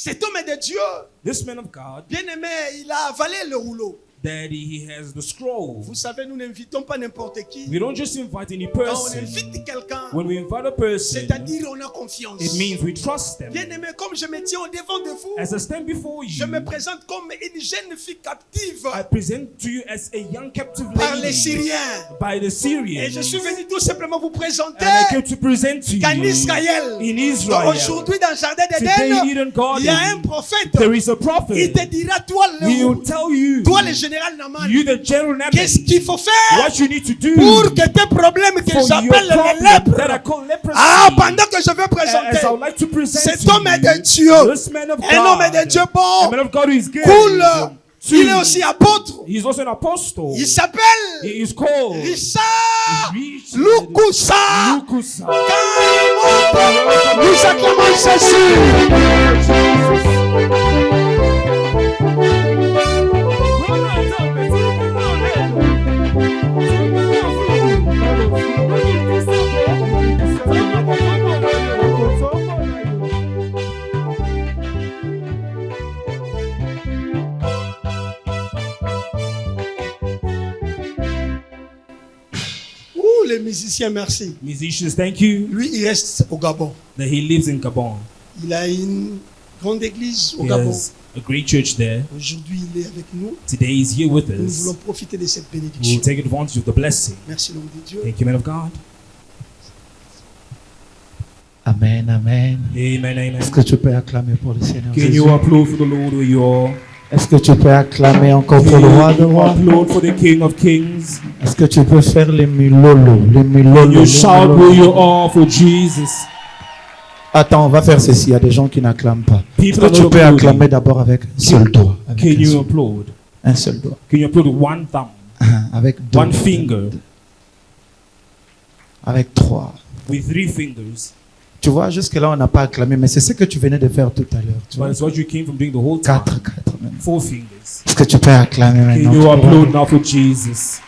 Cet homme de Dieu, This man of God, bien aimé, il a avalé le rouleau. that he has the scroll. Vous savez, nous n'invitons pas n'importe qui. We don't just invite any Quand on person. invite quelqu'un, When we invite a person, c'est-à-dire on a confiance. it means we trust them. Bien aimé, comme je me tiens au devant de vous, As I stand before je me you, présente comme une jeune fille captive I present to you as a young captive par les lady Syriens. by the Syrians. Et je suis venu tout simplement vous présenter And I came to present to qu'en you Israël, in Israel. aujourd'hui dans le jardin Today in d'Éden, Eden Garden, il y a un prophète. there is a Il prophet. te dira, toi He will le, tell you, toi le général Naman, you the general Naaman, qu'est-ce qu'il faut faire what you need to do pour que tes problèmes que for your j'appelle les problem that I lèpres. call leprosy. Ah, pendant que je vais As I présenter, would like to present cet to homme est de you, Dieu, this man of un homme est de God, Dieu a bon, man of God who is good. cool. Two, Il est aussi apôtre. he's also an apostle. Il s'appelle He is called Richard Richard Lukusa. Lukusa. Nous acclamons Jésus. Ouh, les musiciens, merci. Musicians, thank you Lui, il reste au Gabon. that he lives in Gabon. Il a une grande église au He Gabon. has a great church there. Aujourd'hui, il est avec nous. Today he's here with Nous us. voulons profiter de cette We'll bénédiction. take advantage of the blessing. Merci, l'homme de Dieu. Thank you, man of God. Amen, amen. Amen, amen. Est-ce que tu peux acclamer pour le Seigneur Can Jésus? you applaud for the Lord where you are? Est-ce que tu peux acclamer encore pour le roi de Can you rois? applaud for the King of Kings? Est-ce que tu peux faire les milolo, les milolo, Can you les shout where you milolo? are for Jesus? Attends, on va faire ceci. Il y a des gens qui n'acclament pas. Est-ce People que tu are not peux applauding. acclamer d'abord avec un seul doigt? Avec Can un you seul- applaud? un seul doigt. Can you applaud with one thumb, Avec deux. one finger, Avec trois. with 3 fingers? Tu vois, jusque-là, on n'a pas acclamé, mais c'est ce que tu venais de faire tout à l'heure. Tu vois? But it's what you came from doing the whole time. Quatre même. 4 fingers. Est-ce que tu peux acclamer Can maintenant? you pour le roi? applaud now for Jesus?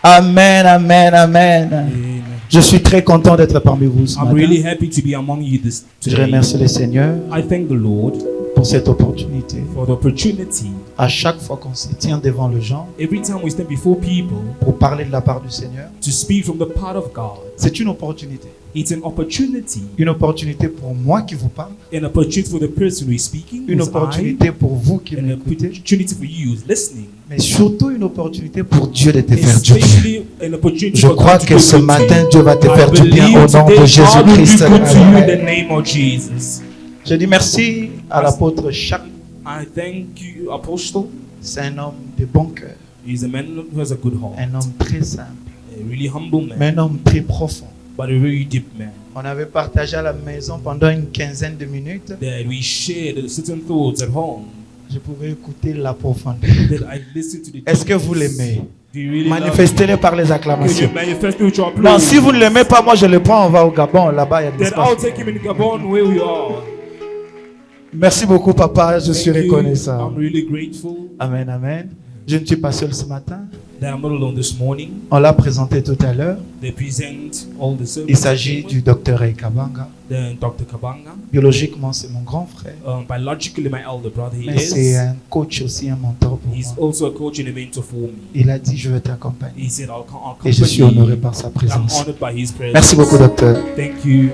Amen, amen, amen. Amen. Je suis très content d'être parmi vous ce I'm matin. really happy to be among you this Je today. remercie le Seigneur I thank the Lord pour cette opportunité. for the opportunity. À chaque fois qu'on se tient devant les gens Every time we stand before people pour parler de la part du Seigneur, to speak from the part of God, c'est une opportunité. it's an opportunity. Une opportunité pour moi qui vous parle, An opportunity for the person who is speaking, une who's I, opportunité pour vous qui an m'écoutez, opportunity for you who's listening. mais surtout une opportunité pour Dieu de te faire du bien. Especially an opportunity Je for crois God to que do ce good to matin, you. Dieu va te I faire du bien au believe nom de today God will Jésus-Christ. do good to you in Amen. the name of Jesus. Je dis merci à l'apôtre Jacques. I thank you, Apostle. C'est un homme de bon cœur, He's a man who has a good heart, un homme très simple, a really humble man, mais un homme très profond. but a very deep man. On avait partagé à la maison pendant une quinzaine de minutes. That we shared certain thoughts at home. Je pouvais écouter la profondeur. That I listened to the. Est-ce que vous l'aimez? Do you really love Manifestez-le par les him? Can acclamations. you manifest with your applause? Non, si vous ne l'aimez pas, moi je le prends, on va au Gabon, là-bas il y a de Then l'espace. I'll take him in Gabon where we are. Merci beaucoup papa, je suis Thank you. reconnaissant. I'm really grateful Amen, amen. Je ne suis pas seul ce matin. that I'm not alone this morning. On l'a présenté tout à l'heure. They present all the services. Il s'agit du docteur Ekabanga. Then Dr. Kabanga. Biologiquement, c'est mon grand frère. Biologically, my elder brother, he Mais c'est is. un coach aussi, un mentor pour He's moi. also a coach and a mentor for me. Il a dit, je vais t'accompagner. He said, I'll Et je suis accompany honoré you. par sa I'm présence. honored by his presence. Merci beaucoup, docteur. Thank you.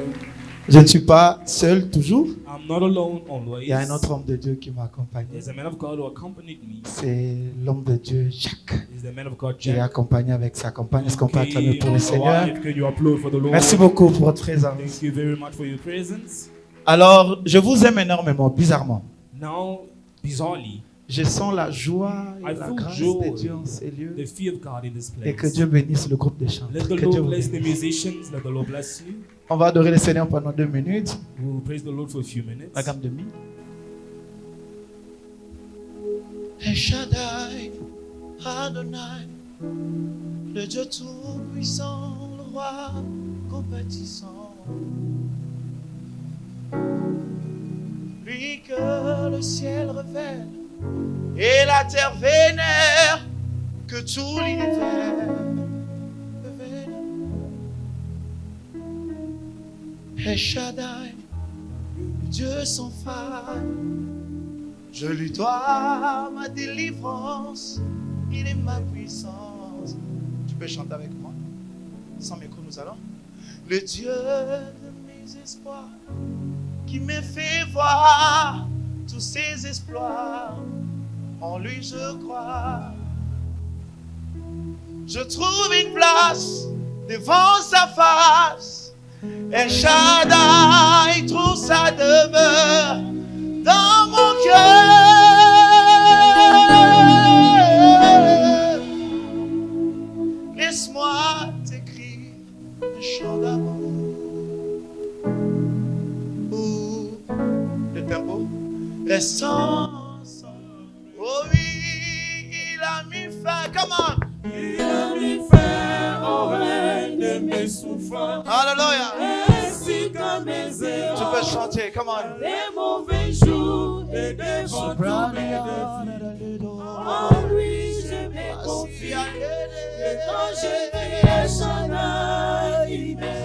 Je ne suis pas seul toujours. I'm not alone always. Il y a un autre homme de Dieu qui m'a accompagné. There's a man of God who accompanied me. C'est l'homme de Dieu, Jacques. He's the man of God, Qui est Jack. accompagné avec sa compagne. Est-ce qu'on peut Okay, acclamer pour le my Seigneur? wife, can you applaud for the Lord? Merci beaucoup pour votre présence. Thank you very much for your presence. Alors, je vous aime énormément, bizarrement. Now, bizarrely, Je sens la joie et I la feel grâce joy, de Dieu en ces lieux. the fear of God in this Et que place. Dieu bénisse le groupe de chanteurs. Let the Que Dieu Lord vous bless the bénisse. musicians. Let the Lord bless you. On va adorer le Seigneur pendant 2 minutes. We'll praise the Lord for a few minutes. La gamme de mi. El Shaddai, Adonai, le Dieu tout-puissant, le roi compatissant. Lui que le ciel révèle et la terre vénère, que tout l'univers vénère. El Shaddai, le Dieu sans faille. Je lui dois ma délivrance. Il est ma puissance. Tu peux chanter avec moi? Sans micro, nous allons. Le Dieu de mes espoirs, qui me fait voir tous ses exploits. En lui je crois. Je trouve une place devant sa face. El Shaddai trouve sa demeure dans mon cœur. Laisse-moi t'écrire un chant d'amour. Le tempo. Restons ensemble. Oh oui, il a mis fin. Comment? Il a mis fin au règne de mes souffrances. Alléluia. Ainsi que mes Tu erreurs. peux chanter. Comment? Des mauvais jours et des bons tours et des vies. En lui je me confie. Et quand je crie El Shaddai, il m'aime.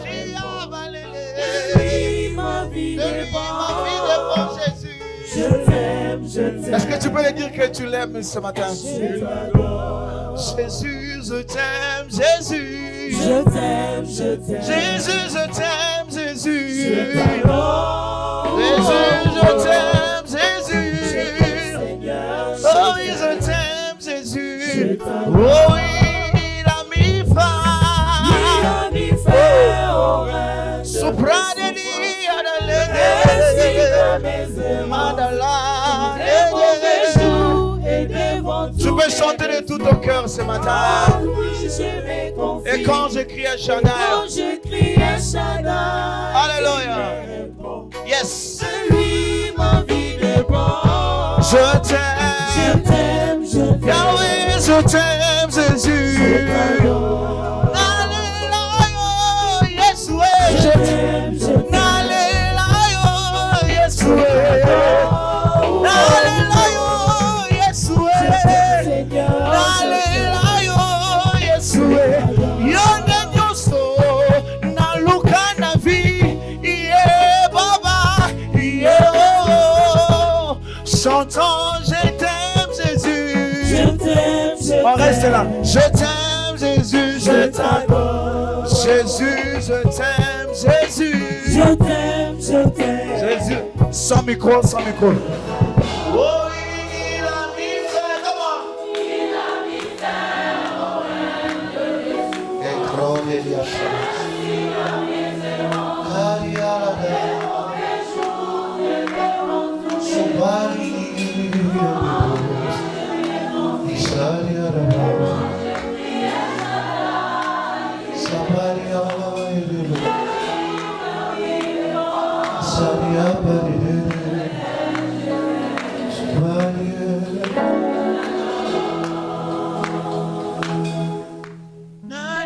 Ma vie dépend. Je t'aime, je t'aime. Est-ce que tu peux le dire que tu l'aimes ce matin? Je t'adore. Jésus, je t'aime, Jésus. Je t'aime, je t'aime. Jésus, je t'aime, Jésus. Je t'adore. Jésus, je t'aime, Jésus. Seigneur, Oh oui, je t'aime, Jésus. Je t'adore. Oh oui, il a mis Il fin. a mis fin au règne de Sopra de mes lui, Ainsi que mes erreurs. Madala. Des mauvais jours et des bons Tu tours. peux chanter de tout ton cœur ce matin. Oui, je me confie. Et quand je crie à Shaddai, Quand je crie à Shaddai, Alléluia. il me répond. Yes, De lui, ma vie dépend. je Je t'aime. t'aime, je t'aime. Yahweh, je t'aime, Jésus. Je t'adore. Alléluia, yes, ouais. Je t'aime, je t'aime. Alléluia, yes, ouais. Alléluia, yes, ouais. Seigneur, Alléluia, yes, ouais. Yonde nyoso, na luka na vi, iye baba, iye oh. Chantons, je t'aime, Jésus. je t'aime, je On reste t'aime. là. Je t'aime, Jésus, Je t'adore. Jésus, je t'aime, Jésus. Je t'aime, je t'aime. Jésus. Sans micro, sans micro. Oh, il a mis fin, comment? Il a mis fin au règne de Jésus. Et grand Elias.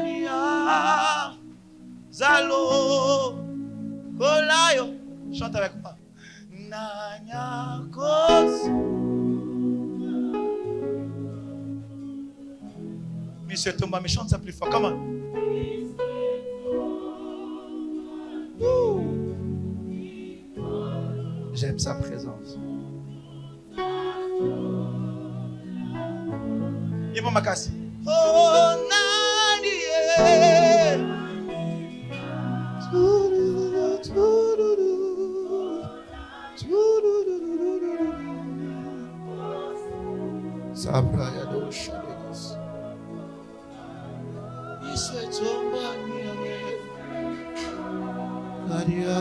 Nania, Zalo, Kolayo. Chante avec moi. Nania, Kos. Monsieur Thomas, mais chante ça plus fort. Comment? J'aime sa présence. Et mon macassi. Oh, Nani. Sabra ya do shalekos. Iswe tomba niye. Nadia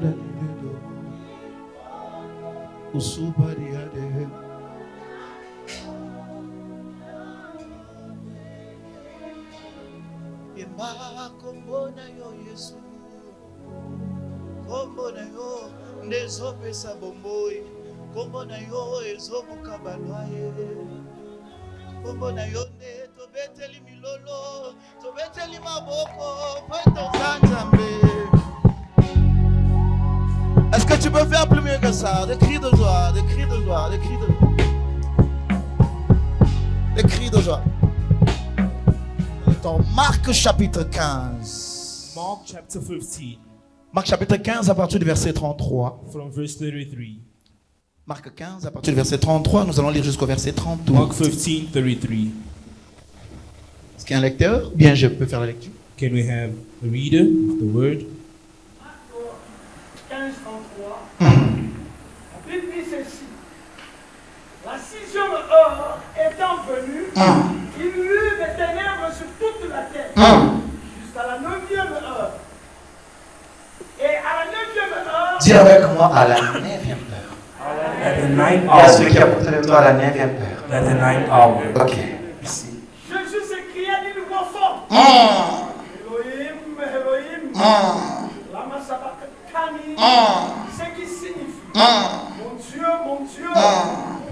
da do. Usubaria de. Yemba kombona yo Yesu. Kombona yo ndezopesa bomboyi. Kombona yo ezobuka balwaye. Kombona yo ne tobeteli milolo, tobeteli maboko, pweto zanzambe. Est-ce que tu peux faire plus mieux que ça? Des cris de joie, des cris de joie, des cris de joie. Des cris de joie. Dans Marc chapitre 15. Mark chapter 15. Marc chapitre 15 à partir du verset 33. from verse 33. Marc 15 à partir du verset 33, nous allons lire jusqu'au verset 32. Mark 15, 33. Est-ce qu'il y a un lecteur? Bien, je peux faire la lecture. Can we have a reader of the word? 15, 33. La Bible dit ceci. La 6e heure étant venue, il y eut des ténèbres sur toute la terre, jusqu'à la 9e heure. Et à la 9e heure, Dis avec moi à la 9e heure. At the ninth Il y a hour. celui qui a porté le doigt à la 9e heure. At the ninth hour. Ok, merci. Jésus s'écria d'une voix forte. Elohim, Elohim, lama sabachthani, ce qui signifie, mon Dieu,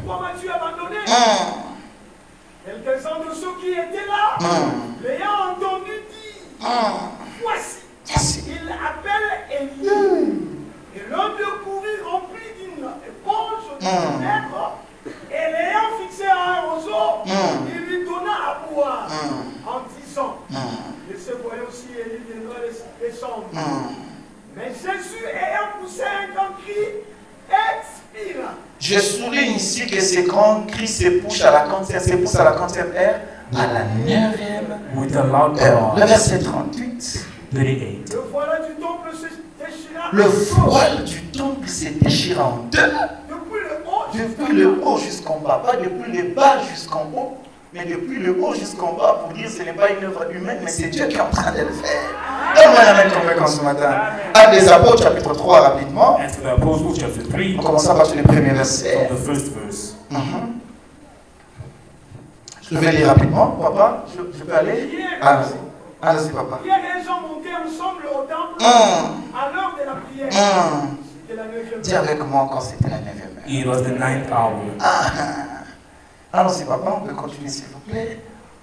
pourquoi m'as-tu abandonné? Quelques-uns de ceux qui étaient là, l'ayant entendu dire, voici, il appelle Élie. Et l'un d'eux courut rempli d'une éponge de ténèbres, et l'ayant fixé à un roseau, il lui donna à boire, en disant, laissez voir aussi Élie viendra descendre. Mais Jésus, ayant poussé un grand cri, expira. Je souligne ici que ces grands cris s'époussent à la 40e heure, à la 9e With a loud heure. Le cry. verset 38. 38. Le voile du temple se déchira. Le voile du temple s'est déchiré en deux. Depuis le haut jusqu'en bas. Pas depuis le bas jusqu'en haut, mais depuis le haut jusqu'en bas pour dire que ce n'est pas une œuvre humaine, mais c'est Dieu qui est en train de le faire. Donne-moi la main convaincante ce matin. Actes des Apôtres, chapitre 3, rapidement. Acts of the Apostles, chapter 3, En commençant par les premiers versets. from the first verse. Je vais lire rapidement. Papa, je peux aller? Allez-y, papa. Pierre et Jean montaient ensemble au temple à l'heure de la prière. C'était la 9e Dis avec moi encore, c'était la 9e heure. It was the ninth hour. Allons-y, papa, on peut continuer s'il vous plaît.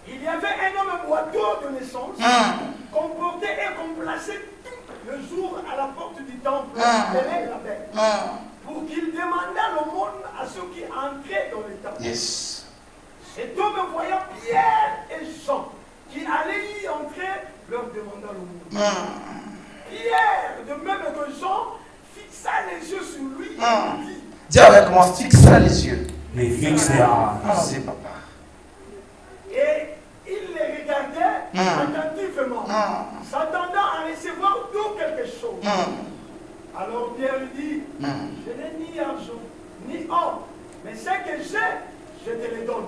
Il y avait un homme boiteux de naissance, qu'on portait et qu'on plaçait tout le jour à la porte du temple, appelé la bête, pour qu'il demandât l'aumône à ceux qui entraient dans le temple. Yes. Cet homme voyant Pierre et Jean qui allaient y entrer, leur demanda l'aumône. Pierre, de même que Jean, fixa les yeux sur lui et lui dit, Dis avec moi, fixa les yeux. They fixed their eyes. Allons-y, papa. et il les regardait attentivement, s'attendant à recevoir d'eux quelque chose. Alors Pierre lui dit, je n'ai ni argent, ni or, mais ce que j'ai, je te le donne.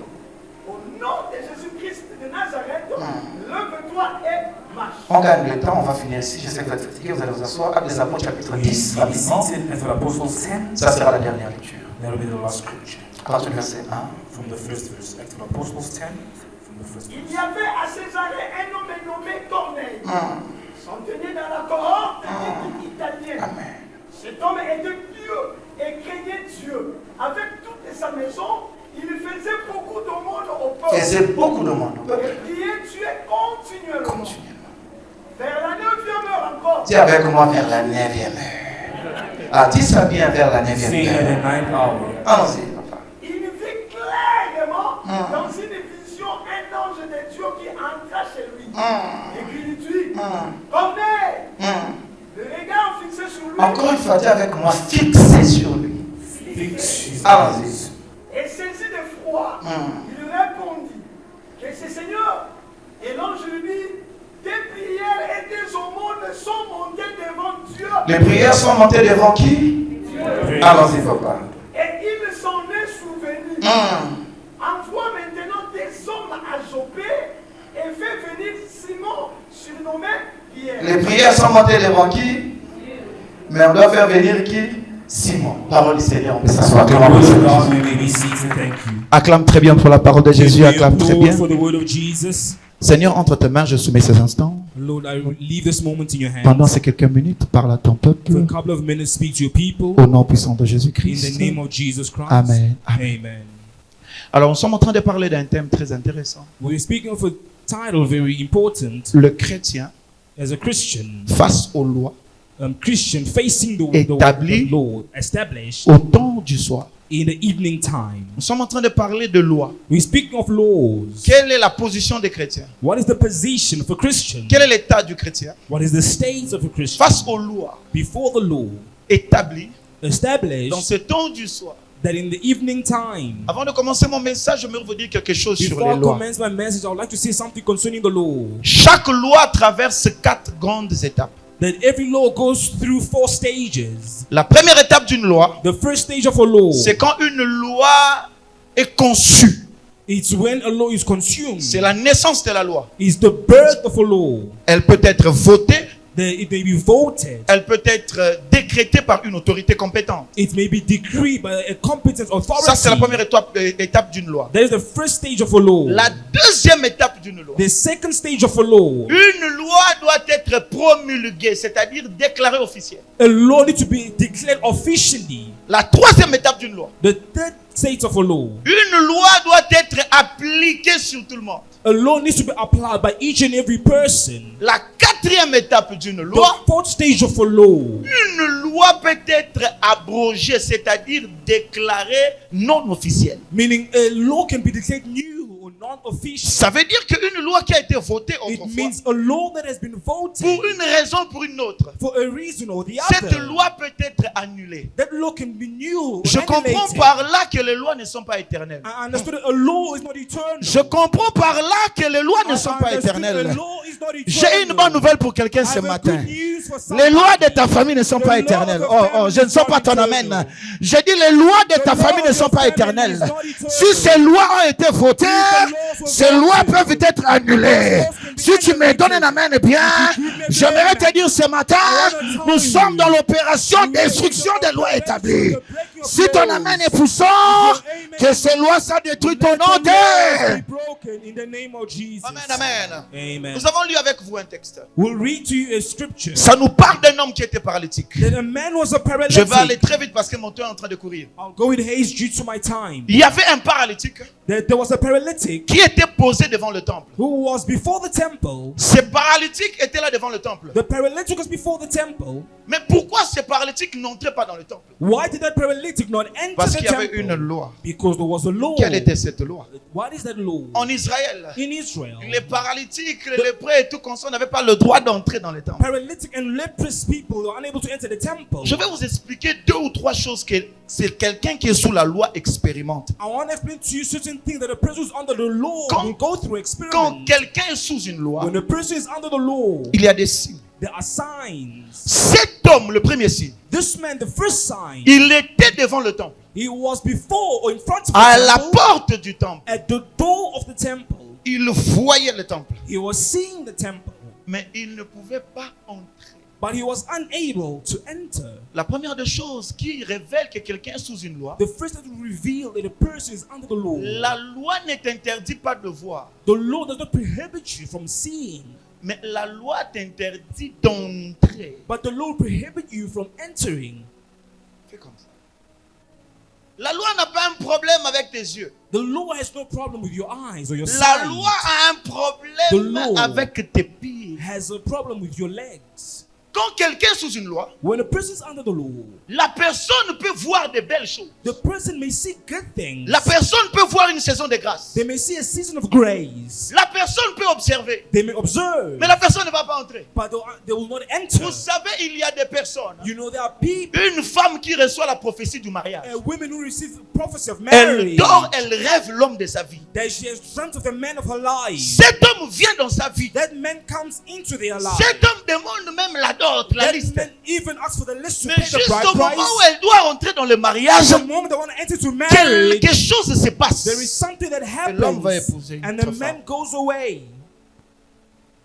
Au nom de Jésus-Christ de Nazareth, lève-toi et marche. On gagne le temps, on va finir ici. Je sais que vous êtes fatigués, vous allez vous asseoir. Actes des Apôtres, chapitre 10, rapidement. Seated as the Apostles 10. Ça sera la dernière lecture. That'll be the last scripture. À partir du verset 1. From the first verse. Acts of the Apostles 10. From the first Il y verse. avait à Césarée un homme nommé Corneille, s'entenait dans la cohorte d'équipe italienne. Amen. Cet homme était pieux et craignait Dieu. Avec toute sa maison, il faisait beaucoup d'aumônes au peuple. Faisait beaucoup de monde. Et priait Dieu continuellement. Vers la 9e heure encore. Dis avec moi vers la 9e heure. Ah, dis ça bien vers la 9e Say at heure. the ninth hour. Allons-y, papa. Il vit clairement dans une vision un ange de Dieu qui entra chez lui. Et qui lui dit, Corneille, le regard fixé sur lui. Encore une fois, dis avec moi, fixé sur lui. Fix his Allons-y. eyes. Et saisi de froid, il répondit que c'est Seigneur. Et l'ange lui dit, tes prières et tes aumônes sont montées devant Dieu. Les prières sont montées devant qui? Allons-y, papa. Et il s'en est souvenu. Envoie maintenant des hommes à Jopé et fais venir Simon, surnommé Pierre. Les prières sont montées devant qui? Mais on doit faire venir qui? Simon. Parole du Seigneur, on peut s'asseoir. The word of God, we may be seated. Thank you. Acclame très bien pour la parole de Jésus. We Acclame très applaud bien. for the word of Jesus. Seigneur, entre tes mains, je soumets ces instants. Lord, I leave this moment in your Pendant hands. ces quelques minutes, parle à ton peuple. For a couple of minutes, speak to your people. Au nom puissant de In the Jésus-Christ. name of Jesus Christ. Amen. Amen. Amen. Alors, nous sommes en train de parler d'un thème très intéressant. We're speaking of a title very important. Le chrétien As a Christian, face aux lois Christian facing the Établi law, established au temps du soir. in the evening time. Nous sommes en train de parler de loi. We speak of laws. Quelle est la position des chrétiens? What is the position of a Christian? Quel est l'état du chrétien What is the state of a Christian? face aux lois Before the law, établies dans established ce temps du soir? that in the evening time, Avant de commencer mon message, je me vous dire quelque chose sur before les I lois. commence my message, I would like to say something concerning the law. Chaque loi traverse 4 grandes étapes. That every law goes through 4 stages. La première étape d'une loi, The first stage of a law, c'est quand une loi est conçue. it's when a law is consumed. C'est la naissance de la loi. It's the birth of a law. Elle peut être votée, It may be voted. elle peut être décrétée par une autorité compétente. It may be decreed by a competent authority. Ça, c'est la première étape d'une loi. That is the first stage of a law. La deuxième étape d'une loi. The second stage of a law. Une loi doit être promulguée, c'est-à-dire déclarée officielle. A law needs to be declared officially. La troisième étape d'une loi. The third stage of a law. Une loi doit être appliquée sur tout le monde. A law needs to be applied by each and every person. La quatrième étape d'une The loi. fourth stage of a law. Une loi peut être abrogée, c'est-à-dire déclarée non officielle. Meaning a law can be declared new or non-official. Ça veut dire qu'une loi qui a été votée It autrefois, means a law that has been voted pour une raison ou pour une autre, for a reason or the cette other. loi peut être annulée. That law can be new or Je comprends annihilated. par là que les lois ne sont pas éternelles. I understood that a law is not eternal. Je comprends par là que les lois ne sont pas éternelles. J'ai une bonne nouvelle pour quelqu'un ce matin. Les lois de ta famille ne sont pas éternelles. Oh, je ne sens pas ton amen. Je dis les lois de ta famille ne sont pas éternelles. Si ces lois ont été votées, ces lois peuvent être annulées. Si tu me donnes un amen bien, j'aimerais te dire ce matin, nous sommes dans l'opération d'instruction des lois établies. Si ton amen est puissant, que ces lois soient détruites au nom de... Amen, amen. Amen. Nous avons lu avec vous un texte. We'll read to you a scripture. Ça nous parle d'un homme qui était paralytique. That a man was a Je vais aller paralytic. très vite parce que mon temps est en train de courir. I'll go with haste due to my time. Il y avait un paralytique There was a paralytic qui était posé devant le temple. who was before the temple. Ce paralytique était là devant le temple. The paralytic was before the temple. Mais pourquoi ce paralytique n'entrait pas dans le temple? Why did that paralytic not enter Parce the qu'il y avait temple? une loi. Because there was a law. Quelle était cette loi? What is that law? En Israël, In Israel, les paralytiques, les lépreux et tout consort n'avaient pas le droit d'entrer dans le temple. paralytic and leprous people were unable to enter the temple. Je vais vous expliquer 2 ou 3 choses que c'est quelqu'un qui est sous la loi expérimente. I want to explain to you certain things that a person who's under the law Quand- will go through Quand experiment. quelqu'un est sous une loi, When a person is under the law, il y a des signes. there are signs. Cet homme, le premier signe, This man, the first sign, il était devant le temple, he was before or in front of à the la temple, porte du temple. at the door of the temple. Il voyait le temple, He was seeing the temple, mais il ne pouvait pas entrer. but he was unable to enter. La première des choses qui révèle que quelqu'un est sous une loi, The first that will reveal that a person is under the law. la loi ne t'interdit pas de voir, The law does not prohibit you from seeing, mais la loi t'interdit d'entrer. but the law prohibits you from entering. Fais comme ça. La loi n'a pas un problème avec tes yeux. The law has no problem with your eyes or your La sight. loi a un The problème law avec tes pieds. has a problem with your legs. Quand quelqu'un est sous une loi, When a person is under the law, la personne peut voir de belles choses. the person may see good things. La personne peut voir une saison de grâce. They may see a season of grace. La personne peut observer, They may observe, mais la personne ne va pas entrer. but they will not enter. Vous savez, il y a des personnes. You know, there are people, Une femme qui reçoit la prophétie du mariage. women who receive the prophecy of Elle marriage. dort, elle rêve l'homme de sa vie. That she has dreamt of the man of her life. Cet homme vient dans sa vie. That man comes into their life. Cet homme demande même la dot, la That liste. man even asks for the list to Mais pay the juste bride au moment price. où elle doit rentrer dans le mariage, The moment they want to enter to marriage, quelque chose se passe. there is something that l'homme va happens, épouser une and autre the man femme. goes away.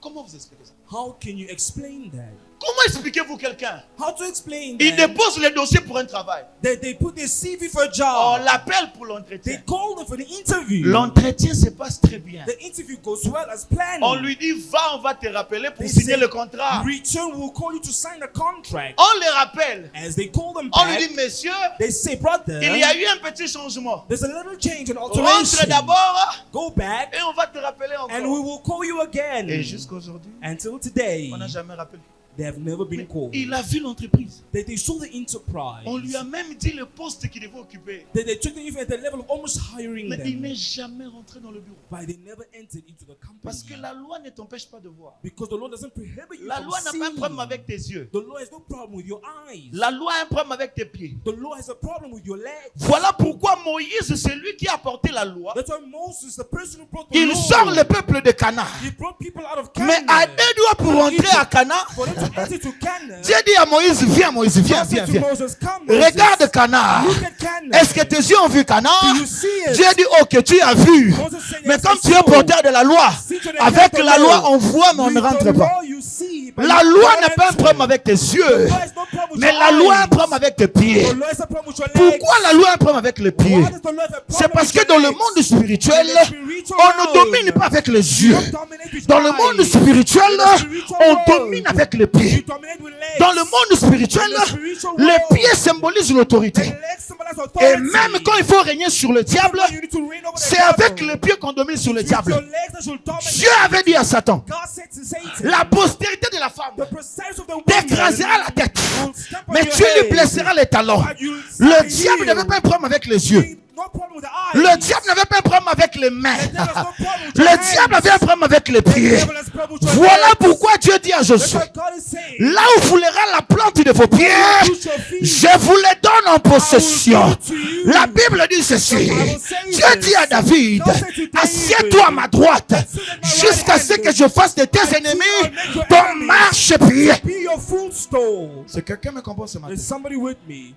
Comment vous expliquez ça? How can you explain that? Comment expliquez-vous quelqu'un? How to explain Il that? dépose le dossier pour un travail. They put their CV for a On job. l'appelle pour They l'entretien. call them for the interview. L'entretien se passe très bien. The interview goes well as planned. On lui dit, va, on va te rappeler pour They signer say, le contrat. Return, we'll call you to sign a contract. On les rappelle. As they call them On lui back, dit, monsieur, they say, brother, il y a eu un petit changement. there's a little change and Rentre alteration. d'abord Go back, et on va te rappeler and we encore. will call you again. Et jusqu'à aujourd'hui, Until today, on n'a jamais rappelé. They have never been called. Il a vu l'entreprise. They saw the enterprise. On lui a même dit le poste qu'il devait occuper. They took them even at the level of almost hiring Mais il them. n'est jamais rentré dans le bureau. But they never entered into the Parce que company. la loi ne t'empêche pas de voir. Because the Lord doesn't prohibit you La from loi n'a pas un seeing. problème avec tes yeux. The Lord has no problem with your eyes. La loi a un problème avec tes pieds. The Lord has a problem with your legs. Voilà pourquoi Moïse, c'est lui qui a apporté la loi. That's why Moses, the person who brought the Il law, sort le peuple de Canaan. he brought people out of Mais Canaan. à 2 doigts pour rentrer à Canaan, For them to enter to Canaan, Dieu dit à Moïse, viens Moïse, viens, God said viens, to viens. Moses, come, Moses. Regarde Canaan. Look at Canaan. Est-ce que tes yeux ont vu Canaan? Do you see it? Dieu dit, ok, tu as vu. Moses said, Mais yes, comme I tu es saw. porteur de la loi, avec la loi on voit mais on ne With the rentre pas. law, you see, but La you loi can't n'a pas un enter. problème avec tes The yeux, law has no problem with mais your la loi a un eyes. problème avec tes pieds. The law has a problem with your legs. Pourquoi la loi a un problème avec les pieds? Why does the law have a problem C'est parce with que your dans le legs? monde spirituel, In the spiritual on ne world, domine pas avec les you yeux. don't dominate with Dans your le monde eyes. spirituel, In the spiritual on world, domine avec les pieds. you dominate with legs. Dans le monde spirituel, In the spiritual les world, pieds symbolisent l'autorité. the legs symbolize Et authority. même quand il faut régner sur le diable, You need to reign over the c'est devil. avec les pieds qu'on domine sur le It's your diable. legs that should dominate. Dieu avait dit à Satan, God said to Satan, la postérité de la femme the precise of the woman t'écrasera la tête, will stamp on mais your tu lui head, blesseras les talons. but you'll Le see diable healed. n'avait pas un problème avec les yeux. No problem with the eyes. Le diable n'avait pas un problème avec les mains. The devil has no problem with your Le hands. diable avait un problème avec les The pieds. devil has a problem with your Voilà legs. pourquoi Dieu dit à That's Josué, what God is saying. là où foulera la plante de vos pieds, Put your feet. je vous les donne en possession. I will give it to you. La Bible dit ceci. The Bible says Dieu dit à this. David, God said to David, assieds-toi à ma droite jusqu'à ce que je fasse de tes ennemis ton marchepied. Be your footstool. C'est quelqu'un me comprend ce matin. Is somebody with me?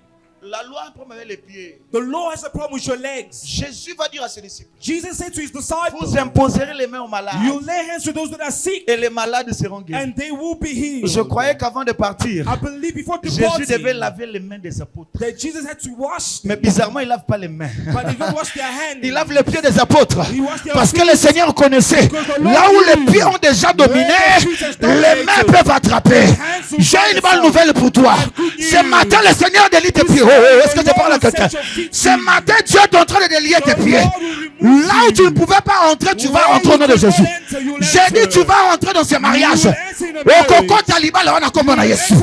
La loi a un problème avec les pieds. The law has a problem with your legs. Jésus va dire à ses disciples, Jesus said to his disciples, vous imposerez les mains aux malades you lay hands to those that are sick et les malades seront guéris. and they will be healed. Je croyais qu'avant de partir, I believe before Jésus departing devait laver les mains des apôtres. that Jesus had to wash them, Mais bizarrement, il ne lave pas les mains. but they don't wash their hands. Il lave les pieds des apôtres. He washed their Parce que feet. le Seigneur connaissait. Because the Lord Là où les knew. pieds ont déjà dominé, Where the feet has les dominated. mains peuvent attraper. hands will J'ai une find bonne itself. nouvelle pour toi. Good news. Ce matin, le Seigneur délie tes pieds. Oh, est-ce que tu parles à quelqu'un? Ce matin, Dieu est en train de délier tes pieds. Là où tu ne pouvais pas entrer, tu vas entrer au nom de Jésus. J'ai dit, tu vas entrer dans ces mariages. Au Coco Taliban, là, on a compris, on a Jésus.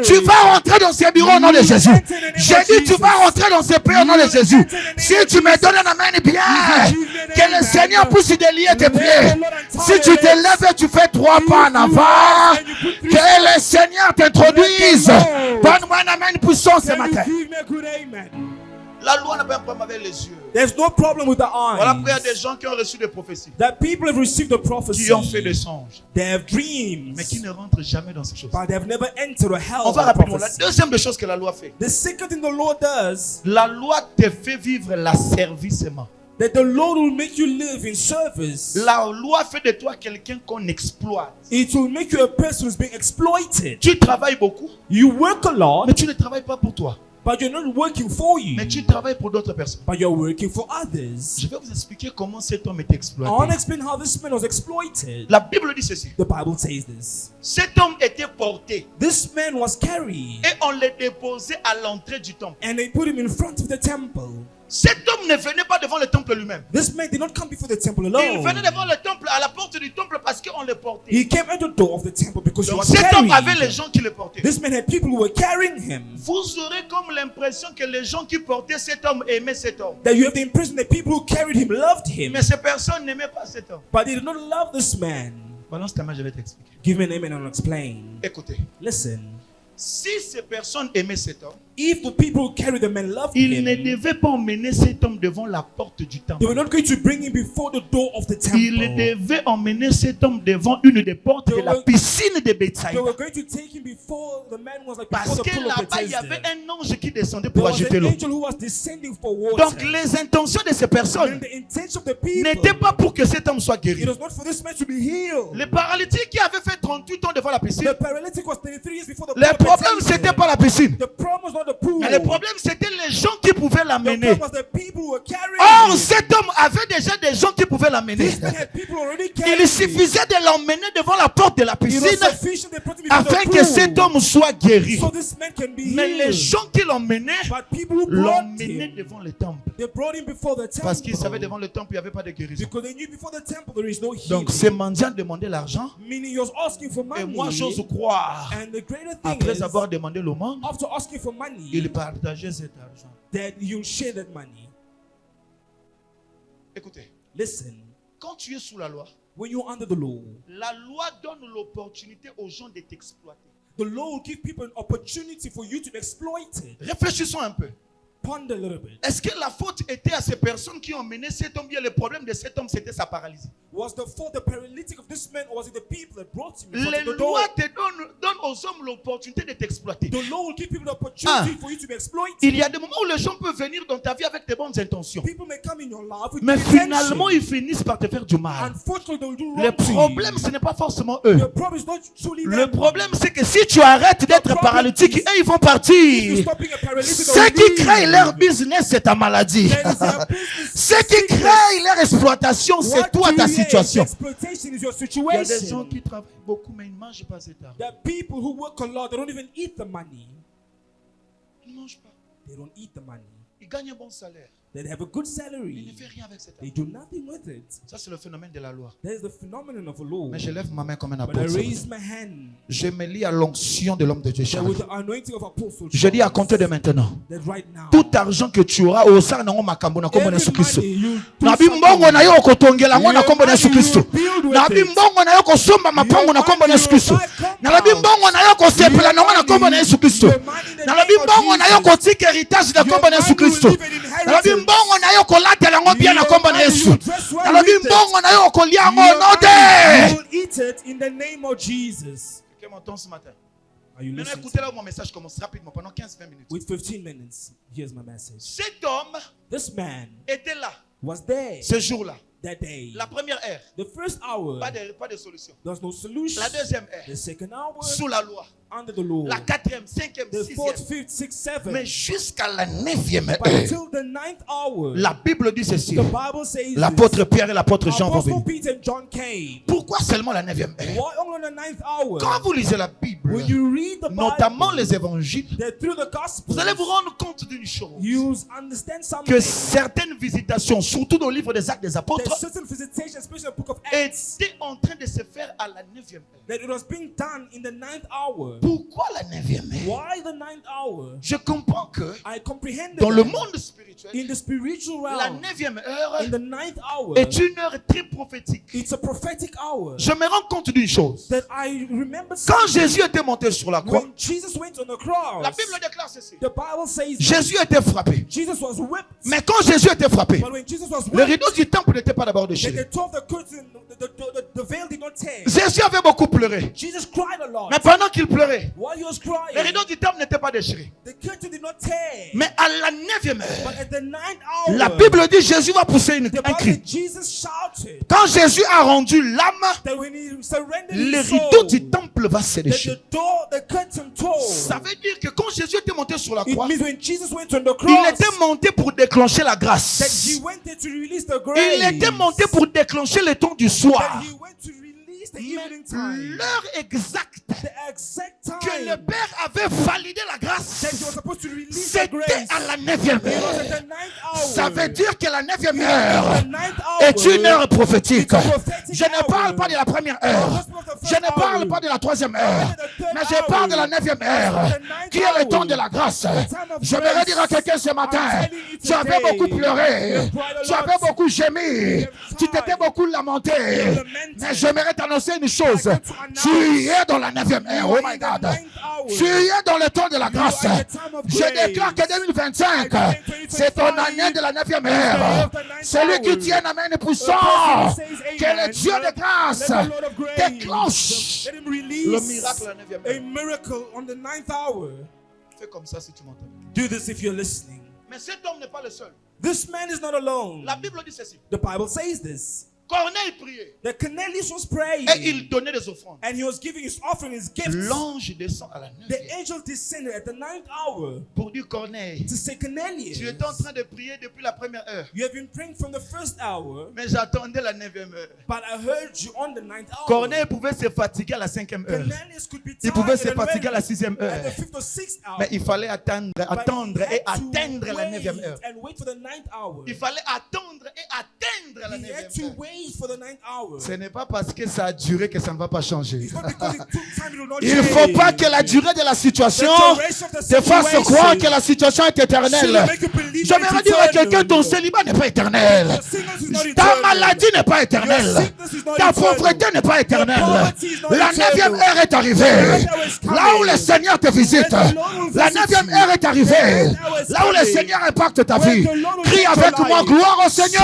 Tu vas rentrer dans ces bureaux au nom de Jésus. J'ai dit, tu vas rentrer dans ces pays au nom de Jésus. Si tu me donnes un amen bien, que le Seigneur puisse délier tes pieds. Si tu te lèves et tu fais 3 pas en avant, que le Seigneur t'introduise. Donne-moi un amen puissant ce Can you matin. give me a good amen? La loi n'a pas un problème avec les yeux. There's no problem with the eyes. Voilà pourquoi il y a des gens qui ont reçu des prophéties, That people have received the prophecy. qui ont fait des songes, They have dreams, mais qui ne rentrent jamais dans ces choses. but they have never entered a hell On va of rapidement. La prophecy. deuxième des choses que la loi fait, The second thing the Lord does, la loi te fait vivre l'asservissement. that the Lord will make you live in service. La loi fait de toi quelqu'un qu'on exploite. It will make you a person who's being exploited. Tu travailles beaucoup, You work a lot, mais tu ne travailles pas pour toi, but you're not working for you, mais tu travailles pour d'autres personnes. but you're working for others. Je vais vous expliquer comment cet homme est I want to exploité. explain how this man was exploited. La Bible dit ceci. The Bible says this. Cet homme était porté This man was carried, et on le déposait à l'entrée du temple. and they put him in front of the temple. Cet homme ne venait pas devant le temple lui-même. This man did not come before the temple Il alone. venait devant le temple, à la porte du temple, parce qu'on le portait. He came at the door of the temple because he Donc was cet homme carried. avait les gens qui le portaient. This man had people who were carrying him. Vous aurez comme l'impression que les gens qui portaient cet homme aimaient cet homme. That you have the impression that people who carried him loved him, Mais ces personnes n'aimaient pas cet homme. but they did not love this man. Balance ta main, je vais t'expliquer. Give me an amen and I'll explain. Écoutez, Listen, si ces personnes aimaient cet homme, if the people who carried the man loved ils ne him, devaient pas emmener cet homme devant la porte du they temple. were not going to bring him before the door of the Ils temple. devaient emmener cet homme devant une des portes de la piscine de They Bethsaïda. were going to take him before the man was like Parce before the que pool of là-bas, il y Bethesda. avait un ange qui descendait There pour was agiter an l'eau. angel who was descending for water. Donc les intentions de ces And personnes the intention of the people, n'étaient pas pour que cet homme soit guéri. it was not for this man to be healed. Le paralytique qui avait fait 38 ans devant la piscine, The paralytic was 33 years before the pool le of problème Bethesda. c'était pas la piscine. The problem was not the pool. Mais le problème c'était les gens qui pouvaient The l'amener. problem was the people who were carrying Or him. cet homme avait déjà des gens qui pouvaient l'amener. This man had people already carrying Il him. suffisait de l'emmener devant la porte de la It was piscine sufficient they put him before afin the que pool, cet homme soit guéri. so this man can be Mais les healed. gens qui l'emmenaient But people who brought l'emmenaient him, devant le temple. they brought him before the temple. Parce qu'ils savaient devant le temple il n'y avait pas de guérison. Because they knew before the temple there is no healing. Donc ces mendiants demandaient l'argent. Meaning he was asking for Et money. Trois choses croire. And the greater thing Après is, avoir demandé l'aumône, after asking for money, il partageait cet argent. that you share that money. Écoutez, Listen, quand tu es sous la loi, when you're under the law, la loi donne l'opportunité aux gens de t'exploiter. the law will give people an opportunity for you to exploit it. Réfléchissons un peu. Ponder a little bit. Est-ce que la faute était à ces personnes qui ont mené cet homme? Bien, le problème de cet homme, c'était sa paralysie. Was the fault the paralytic of this man, or was it the people that brought him in front Les of the door? lois te donnent aux hommes l'opportunité de t'exploiter. The law will give people the opportunity for you to be exploited. Il y a des moments où les gens peuvent venir dans ta vie avec de bonnes intentions. People may come in your life with Mais good finalement, intention. ils finissent par te faire du mal. Unfortunately, they will do Le wrong to you. problème, ce n'est pas forcément eux. The problem is not truly Le them. problème, c'est que si tu arrêtes d'être paralytique, eux, ils vont If you're partir. stopping a paralytic, Ce qui crée leur business, c'est ta maladie. Ce qui crée leur exploitation, c'est toi, ta situation. Exploitation is your Il y a des gens situation. qui travaillent beaucoup, mais ils ne mangent pas cet argent. There are people who work a lot, they don't even eat the money. Ils ne mangent pas. They don't eat the money. Ils gagnent un bon salaire. They have a good Ils salary. ne font rien avec cet They argent. do nothing with it. Ça, c'est le phénomène de la loi. That is the phenomenon of a law. Mais je lève ma main comme un But I apôtre. raise my hand Je me lie à l'onction de l'homme de Dieu. that Charles. with the anointing of Apostle Je dis à Charles, compter de maintenant. that right now, Tout argent que tu auras, au sein de makambo na kombo na Yesu every Kristo. money you do Na bimbongo something na yo kotongela ngo na Your kombo na Yesu money Kristo. you build with Na it. bimbongo na yo kosomba mapango na kombo na Yesu Kristo. Na la bimbongo na yo kosepela na ngo na kombo na Yesu Kristo. Na la bimbongo na yo kotika héritage na kombo na Yesu Kristo. Na la bimbongo na yo kolatela ngo bien na kombo na Yesu. Na la bimbongo na yo kolia ngo Your no money, te. you will eat it in the name of Jesus. Quelqu'un m'entend ce matin? Are you Maintenant, listening? écoutez là où mon message commence rapidement pendant 15-20 minutes. With 15 minutes, here's my message. Cet homme This man était là was there ce jour-là. that day. La première ère, The first hour, pas de solution. there was no solution. La deuxième ère, The second hour, sous la loi. under the law. La quatrième, cinquième, The fourth, sixième. fifth, sixth, seventh. Mais jusqu'à la neuvième But heure, until the ninth hour, la Bible dit ceci. the Bible says L'apôtre Pierre et l'apôtre Jean vont Apostle venir. Peter and John came. Pourquoi seulement la neuvième heure? Why only on the ninth hour? Quand vous lisez la Bible, When you read the notamment Bible, les évangiles, that through the vous allez gospel, vous rendre compte d'une chose. you understand Que something. certaines visitations, surtout dans le livre des Actes des That Apôtres, certain visitations, especially the book of Acts, étaient en train de se faire à la neuvième heure. that it was being done in the ninth hour. Pourquoi la neuvième heure? Why the ninth hour? Je comprends que I comprehend dans le that monde spirituel, in the spiritual la realm, neuvième heure in the ninth hour, est une heure très prophétique. it's a prophetic hour. Je me rends compte d'une chose. That I remember Quand something. Jésus était monté sur la croix, When Jesus went on the cross, la Bible déclare ceci. the Bible says Jésus était frappé. Jesus was whipped. Mais quand Jésus était frappé, But when Jesus was le whipped, rideau du temple n'était pas d'abord then déchiré. the top of the curtain, the veil did not tear. Jésus avait beaucoup pleuré. Jesus cried a lot. Mais pendant qu'il pleurait, While he was le crying, rideau du temple n'était pas déchiré. the curtain did not tear. Mais à la neuvième heure, But at the ninth hour, la Bible dit Jésus va pousser the un Bible cri. said Jesus shouted Quand Jésus a rendu l'âme, that when he surrendered le his rideau soul, du temple va se that déchirer. the curtain tore. Ça veut dire que quand Jésus était monté sur la It croix, means when Jesus went on the il cross, était monté pour déclencher la that grâce. he went there to release the grace. Il était monté pour déclencher le temps du That soir. he went to release the Mais evening time. l'heure exacte The exact time que le Père avait validé la that he was grâce, supposed to release the c'était grace. à la neuvième It was heure. at the ninth hour. Ça veut dire que la neuvième heure The ninth hour est une heure prophétique. It's a prophetic Je ne parle hour. pas de la première heure. Je ne parle pas de la troisième heure. Mais je parle de la neuvième heure, qui est le temps de la grâce. Je vais dire à quelqu'un ce matin, tu avais beaucoup pleuré, tu avais beaucoup gémi, tu t'étais beaucoup lamenté. Mais j'aimerais t'annoncer une chose. Tu es dans la neuvième heure. Oh my God. Tu es dans le temps de la grâce. Je déclare que 2025, c'est ton année de la neuvième heure. Celui qui tient la main puissant, que le Dieu de grâce déclenche Let him le release miracle à la neuvième a heure. miracle on the ninth hour. Fais comme ça si tu m'entends. Do this if you're listening. Mais cet homme n'est pas le seul. This man is not alone. La Bible dit ceci. The Bible says this. Corneille priait That Cornelius was praying et il donnait des offrandes. and he was giving his offering, his gifts. L'ange descend à la The neuvième angel descended at the ninth hour pour dire Corneille, to say, Cornelius, tu étais en train de prier depuis la première heure. you have been praying from the first hour, Mais j'attendais la neuvième heure. but I heard you on the ninth hour. Corneille pouvait se fatiguer à la cinquième heure. Cornelius could be Il tired pouvait se and fatiguer à la ready sixième at heure. the fifth or sixth hour. Mais il fallait attendre But he et had to atteindre la neuvième wait heure. and wait for the ninth hour. Il fallait attendre et atteindre la He neuvième had to heure. wait wait for the 9th hour. Ce n'est pas parce que ça a duré que ça ne va pas changer. It's not because it took time, it will not Il ne change. faut pas que la durée de la situation The duration of the te fasse situation croire que la situation est éternelle. should make you believe that J'aimerais it's dire à quelqu'un, eternal. ton célibat n'est pas éternel. Your sickness is not Ta eternal. maladie n'est pas éternelle. Your sickness is not Ta eternal. pauvreté n'est pas éternelle. Your poverty is not La eternal. 9e heure est arrivée. The 9th hour is coming. Là où le Seigneur te visite. When the Lord will La visit 9e you. heure est arrivée. The 9th hour is Là où le coming. Seigneur impacte ta When vie. the Lord will Crie change avec your moi, life. gloire au Seigneur.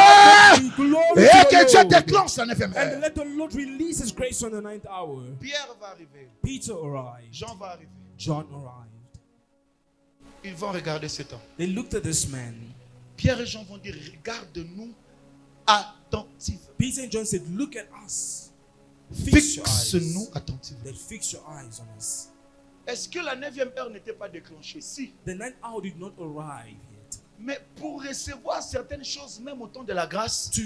Shout glory Et to que the Dieu Lord. déclenche la 9e And heure. let the Lord release His grace on the 9th hour. Pierre va arriver. Peter arrived. Jean va arriver. John arrived. Ils vont regarder cet homme. They looked at this man. Pierre et Jean vont dire, regarde-nous attentivement. Peter and John said, look at us. Fix your eyes. Fixe-nous attentivement. Then fix your eyes on us. Est-ce que la 9e heure n'était pas déclenchée? Si. The 9th hour did not arrive yet. Mais pour recevoir certaines choses, même au temps de la grâce, To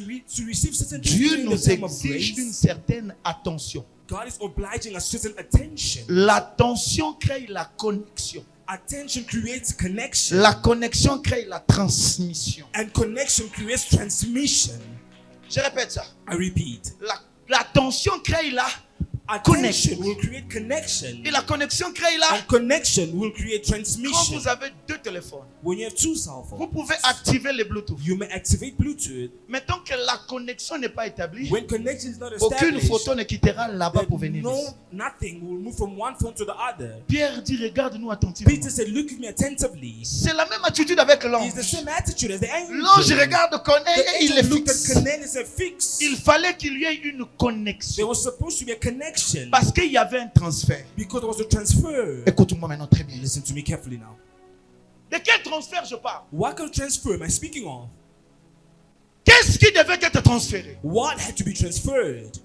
receive certain things Dieu during the nous time of exige une grace, certaine attention. God is obliging a certain attention. L'attention crée la connexion. Attention creates connection. La connexion crée la transmission. And connection creates transmission. Je répète ça. I repeat. L'attention crée la Attention connexion. will create connection. Et la connexion crée la... And connection will create Quand transmission. vous avez 2 téléphones, When you have 2 cell vous phones, pouvez activer les Bluetooth. you may activate Bluetooth. Mais tant que la connexion n'est pas établie, When connection is not aucune established, photo ne quittera là-bas pour venir then ici. nothing will move from one phone to the other. Pierre dit, regarde-nous attentivement. Peter said, look at me attentively. C'est la même attitude avec It's the l'ange. same attitude as the angel. L'ange regarde Corneille The et il angel le looked at fixe. Cornelius and fixed. Il fallait qu'il y ait une There connexion. was supposed to be a connection Parce qu'il y avait un transfert. because there was a transfer. Écoute-moi maintenant très bien. Listen to me carefully now. De quel transfert je parle? What kind of transfer am I speaking of? Qu'est-ce qui devait être transféré? What had to be transferred?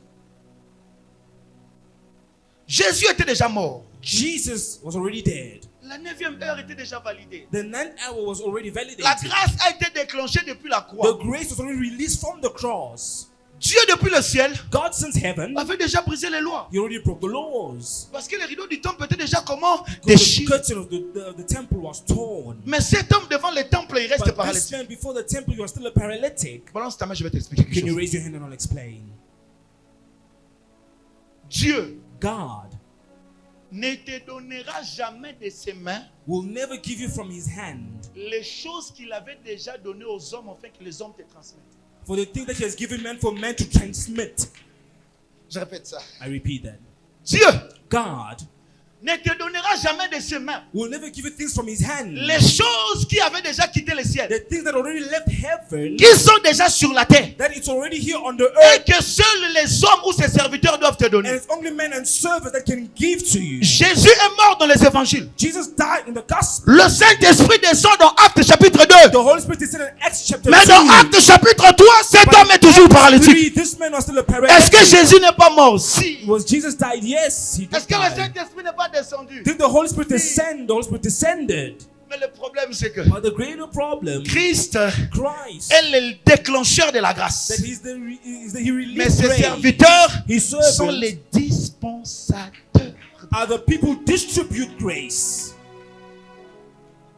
Jésus était déjà mort. Jesus was already dead. La 9e heure était déjà validée. The 9th hour was already validated. La grâce a été déclenchée depuis la The croix. grace was already released from the cross. Dieu depuis le ciel God since heaven, avait déjà brisé les lois. He already broke the laws. Parce que les rideaux du temple étaient déjà comment? Because the Déchirés. curtain of the temple was torn. Mais cet homme devant le temple, il reste But this paralytique. man before the temple, he was still a paralytic. Balance ta main, je vais t'expliquer quelque Can you chose. raise your hand and I'll explain? Dieu God ne te donnera jamais de ses mains will never give you from His hand les choses qu'il avait déjà données aux hommes afin que les hommes te transmettent. for the thing that He has given man for man to transmit. Je répète ça. I repeat that. Dieu God ne te donnera jamais de ses mains will never give you things from His hand. les choses qui avaient déjà quitté le ciel, The things that already left heaven, qui sont déjà sur la terre, that it's already here on the et earth, que seuls les hommes ou ses serviteurs doivent te and donner. it's only men and servants that can give to you. Jésus est mort dans les évangiles. Jesus died in the gospel. Le Saint-Esprit descend dans Actes chapitre 2. The Holy Spirit is in Acts chapter Mais 2. dans Actes chapitre 3, cet But homme est toujours Acts paralytique. 3, this man was still a Est-ce que paralytic. Jésus n'est pas mort? Si. Was Jesus died? Yes, he did Est-ce que le die. Saint-Esprit n'est pas descendu? Did the Holy Spirit descend? The Holy Spirit descended. Mais le problème, c'est que But the greater problem, Christ Christ, est le déclencheur de la grâce. that He Mais released ses grace. serviteurs His sont servants les dispensateurs. are the people who distribute grace.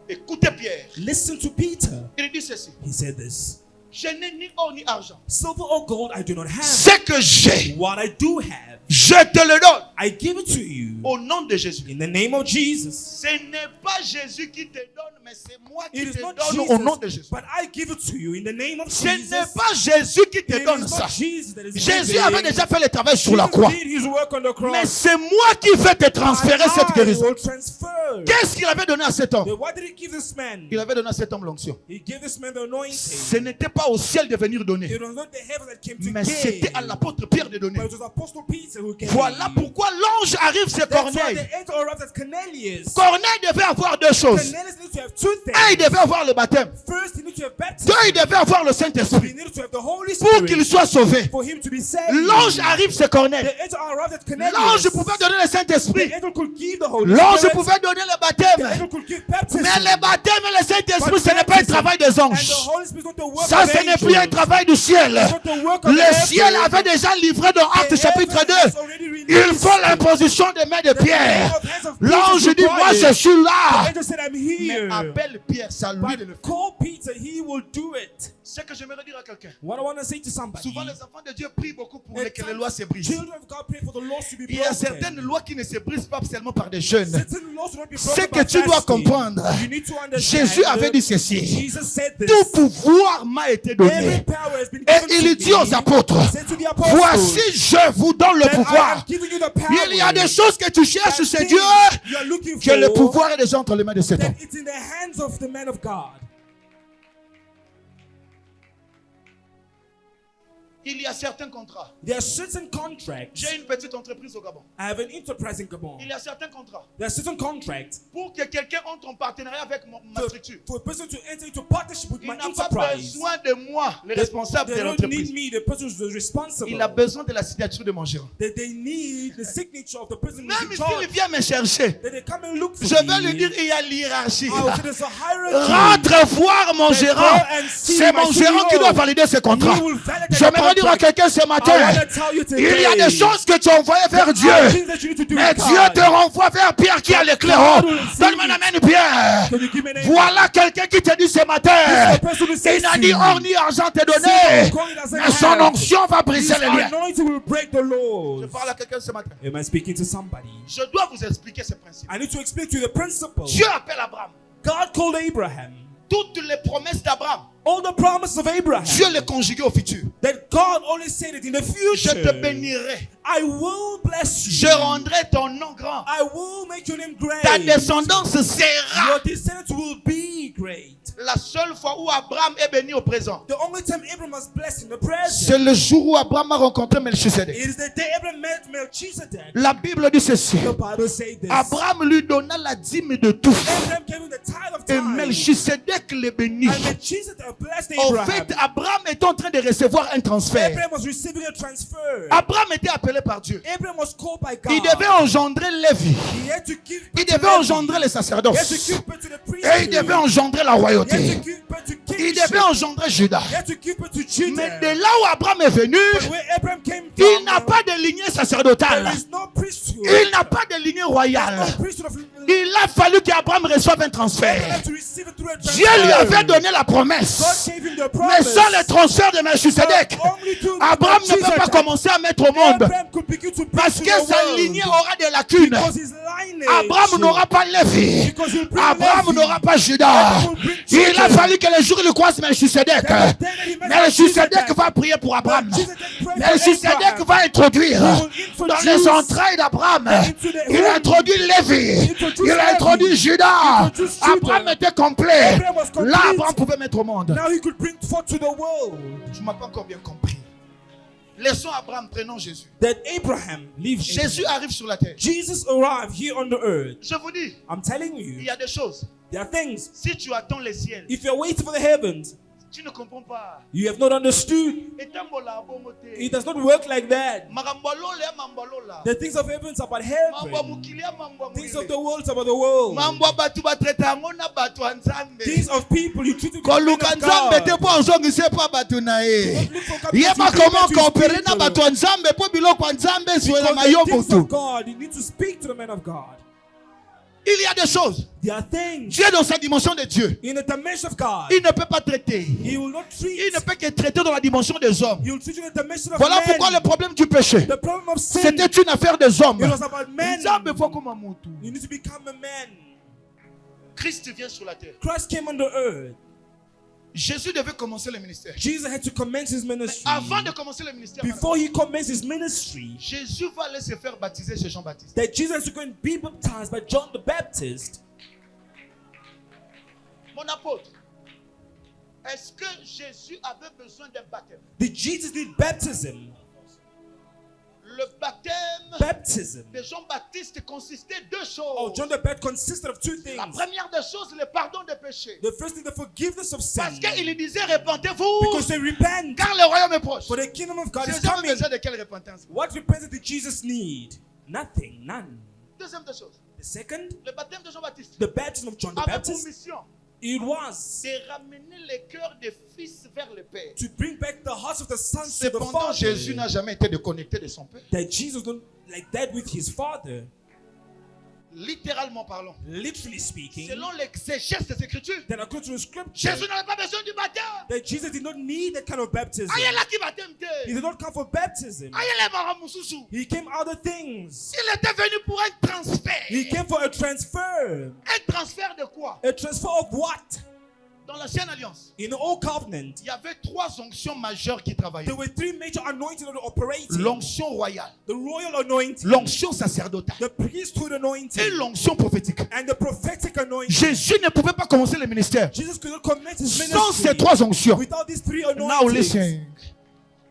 Écoutez Pierre. Listen to Peter. Il dit ceci. He said this. Je n'ai ni or ni argent. Silver or gold I do not have. Ce que j'ai, What I do have, je te le donne. I give it to you. Au nom de Jésus. In the name of Jesus. Ce n'est pas Jésus qui te donne, mais c'est moi qui It te is not donne au nom de Jesus, Jésus. but I give it to you in the name of Ce n'est Jesus. pas Jésus qui te It donne is ça. not Jesus that is Jésus giving. avait déjà fait le travail sur la croix. Jesus did his work on the cross. Mais c'est moi qui vais te transférer cette I guérison. will transfer. Qu'est-ce qu'il avait donné à cet homme? Then what did he give this man? Il avait donné à cet homme l'onction. He gave this man the anointing. Ce n'était pas au ciel de venir donner, It was not the heaven that came to mais give. c'était à l'apôtre Pierre de donner. But it was Apostle Peter who gave. Voilà pourquoi l'ange arrive, c'est That's why Corneille. the angel arrived at Cornelius. Corneille devait avoir deux choses. Cornelius needed to have two things. Un, il devait avoir le baptême. First, he needed to have baptism. Deux, il devait avoir le He Saint-Esprit needed to have the Holy pour qu'il Spirit soit sauvé. for him to be saved. L'ange arrive, c'est Corneille. The angel arrived at Cornelius. L'ange pouvait donner le The Saint-Esprit. angel could give the Holy L'ange Spirit. pouvait donner le The baptême. angel could give baptism. Mais le baptême et le Saint-Esprit, But ce n'est pas un baptism travail des and anges. the Holy Spirit is not the work Ça, of ce n'est plus un angels. travail du ciel. It's not the work of Le the ciel heaven. avait déjà livré dans Actes The chapitre heaven 2. has already released. Il faut l'imposition des mains de Pierre. L'ange dit, moi je suis The là. angel said, I'm Mais here. appelle Pierre, c'est à lui de le But faire. call Peter, he will do it. Ce que j'aimerais dire à quelqu'un. What I want to say to somebody. Souvent, les enfants de Dieu prient beaucoup pour At que les times, lois se brisent. Children of God pray for the laws to be Il y a broken. certaines lois qui ne se brisent pas seulement par des jeunes. Certain laws will not be Ce broken que by tu dois fasting. comprendre, You need to understand Jésus avait dit ceci. Jesus said this. Tout pouvoir m'a été Every donné. power has been Et given il to dit aux me. apôtres, Said to the apostles, voici, je vous donne le that I am pouvoir. giving you the power. Il y a des choses que tu cherches That chez things Dieu, you are looking que le for, pouvoir est déjà entre les mains de cet homme. that it's in the hands of the man of God. Il y a certains contrats. There are certain contracts. J'ai une petite entreprise au Gabon. I have an enterprise in Gabon. Il y a certains contrats. There are certain contracts Pour que quelqu'un entre en partenariat avec ma structure, for a person to enter into partnership with il my n'a pas enterprise. besoin de moi, le responsable They de don't need l'entreprise. me, the person who's responsible. Il a besoin de la signature de mon gérant. That they need the signature of the person who's Même in s'il charge. vient me chercher, That they come and look for je vais lui me. dire il y a l'hiérarchie. I will say there's a hierarchy. Rentre voir mon Then gérant. go and see C'est my mon gérant qui CEO. doit valider ce contrat. He will validate the J'aimerais dire à contract. quelqu'un ce I matin, want to tell you today. il y a des choses que tu as envoyées vers Dieu. There are things that you need to do Mais with Dieu God. te renvoie vers Pierre qui a l'éclaireur. Donne-moi un amen, Pierre. Can you give me an amen? Voilà quelqu'un qui te dit ce matin, This is the person who says il n'a to ni you, or ni argent te donné, silver or gold he doesn't mais son have. onction va briser His les liens. anointing will break the Je laws. parle à quelqu'un ce matin. Am I speaking to somebody? Je dois vous expliquer ce principe. I need to explain to you the principle. Dieu appelle Abraham. God called Abraham. Toutes les promesses d'Abraham, All the promises of Abraham. Dieu les conjuguait au futur. That God only said it in the Je future. te bénirai. I will bless you. Je rendrai ton nom grand. I will make your name great. Ta descendance sera. Your descendants will be great. La seule fois où Abraham est béni au présent, The only time Abraham was blessed in the c'est present. le jour où Abraham a rencontré Melchisedec. It is the day Abraham met Melchizedek. La Bible dit ceci. The Bible says this. Abraham lui donna la dîme de tout. Abraham gave him the tithe of Et time. Melchisedec le bénit. And Melchizedek blessed En Abraham. fait, Abraham est en train de recevoir un transfert. Abraham was receiving a transfer. Abraham était appelé par Dieu. Abraham was called by God. Il devait engendrer Lévi. He had to give Il birth to devait Levi. engendrer les He had to sacerdoces. give birth to the Et priesthood. il devait engendrer la He had royauté. to give birth to Il kingship. devait engendrer Judas. He had to give birth to Mais Judah. de là où Abraham est venu, But where Abraham came il n'a from, pas de lignée sacerdotale. there is no priesthood. Il n'a pas de lignée royale. No priesthood of Il a fallu qu'Abraham reçoive un Abraham transfert. had to receive it through a Dieu lui avait transfer. donné la God promesse. gave him the Mais promise. sans le transfert de Melchisedec, Only through Abraham ne peut pas Melchizedek, commencer à mettre au monde. Abraham could begin to Parce preach que to the sa world. lignée aura des lacunes. Because his lineage, Abraham n'aura pas Lévi. because he'll bring Abraham Levi. n'aura pas Judas. Abraham will bring Il a Judah. fallu que le jour où il croise Melchisedec. That the day that he met Melchisedec va prier pour Abraham. Melchizedek prayed for Melchisedec Abraham. va introduire He will dans introduce les entrailles d'Abraham. into the Il home. introduit Lévi. Introduce Il a introduit Levi. Judas. Introduce Judah. Abraham était complet. Abraham was complete. Là, Abraham pouvait mettre au monde. Now he could bring forth to the world. Tu ne m'as pas encore bien compris. Laissons Abraham, prenons Jésus. That Abraham lived. Jésus arrive sur la terre. Jesus arrived here on the earth. Je vous dis, I'm telling il you, y a des choses. there are things. Si tu attends les ciels, If you're waiting for the heavens, tu ne comprends pas. you have not understood. Etambola abongo te. It does not work like that. Magambolola, mambolola. The things of heaven are about Mambo heaven. mukilia, mambo Things of mwile. the world are about the world. Mambo batu batreta ngona batu wa Nzambe. Things of people you treat with the men Koluka of Nzambe te God. po ozongise pa batu na ye. Don't look for company Yeba to comment treat with coopérer na people. batu wa Nzambe po biloko wa Nzambe siwele Because the mayobo things tu. of God, you need to speak to the men of God. Il y a des choses. There are things Dieu dans sa dimension de Dieu. in the dimension of God. Il ne peut pas traiter. He will not treat. Il ne peut que traiter dans la dimension des hommes. He will treat you in the dimension of Voilà men. pourquoi le problème du péché, The problem of sin. c'était une affaire des hommes. It was about men. Nzambe faut comme mutu. You need to become a man. Christ vient sur la terre. Christ came on the earth. Jésus devait commencer le ministère. Jesus had to commence his ministry. Avant de commencer le ministère, Before he commenced his ministry, Jésus va aller se faire baptiser chez Jean-Baptiste. that Jesus was going to be baptized by John the Baptist. Mon apôtre, est-ce que Jésus avait besoin d'un baptême? Did Jesus need baptism? Le baptême Baptism. de Jean-Baptiste consistait de deux choses. Oh, John the Baptist consisted of two things. La première des choses, le pardon des péchés. The first thing, the forgiveness of sin. Parce qu'il disait, répentez-vous, Because they repent. car le royaume est proche. For the kingdom of God is Jésus avait coming. besoin de quelle repentance? What repentance did Jesus need? Nothing, none. Deuxième des choses, The second, le baptême de Jean-Baptiste the baptism of John the avait pour Baptist. mission It was de ramener les cœurs des fils vers le Père. to bring back the hearts of the sons to the Cependant, Father. Jésus n'a jamais été déconnecté de son Père. That Jesus don't like that with his Father. littéralement parlant, literally speaking, selon l'exégèse des Écritures, then according to the scripture, Jésus n'avait pas besoin du baptême. that Jesus did not need that kind of baptism. Aïe là qui baptême He te. did not come for baptism. Aïe là maramoussousou. He came out of things. Il était venu pour un transfert. He came for a transfer. Un transfert de quoi? A transfer of what? Dans l'ancienne alliance, In the old covenant, il y avait 3 onctions majeures qui travaillaient. there were 3 major anointings that were operating. L'onction royale, The royal anointing, l'onction sacerdotale the priesthood et anointing, l'onction prophétique. and the prophetic anointing. Jésus ne pouvait pas commencer le ministère Jesus could not commit his sans ces ministry 3 onctions. without these 3 Now anointings. listen.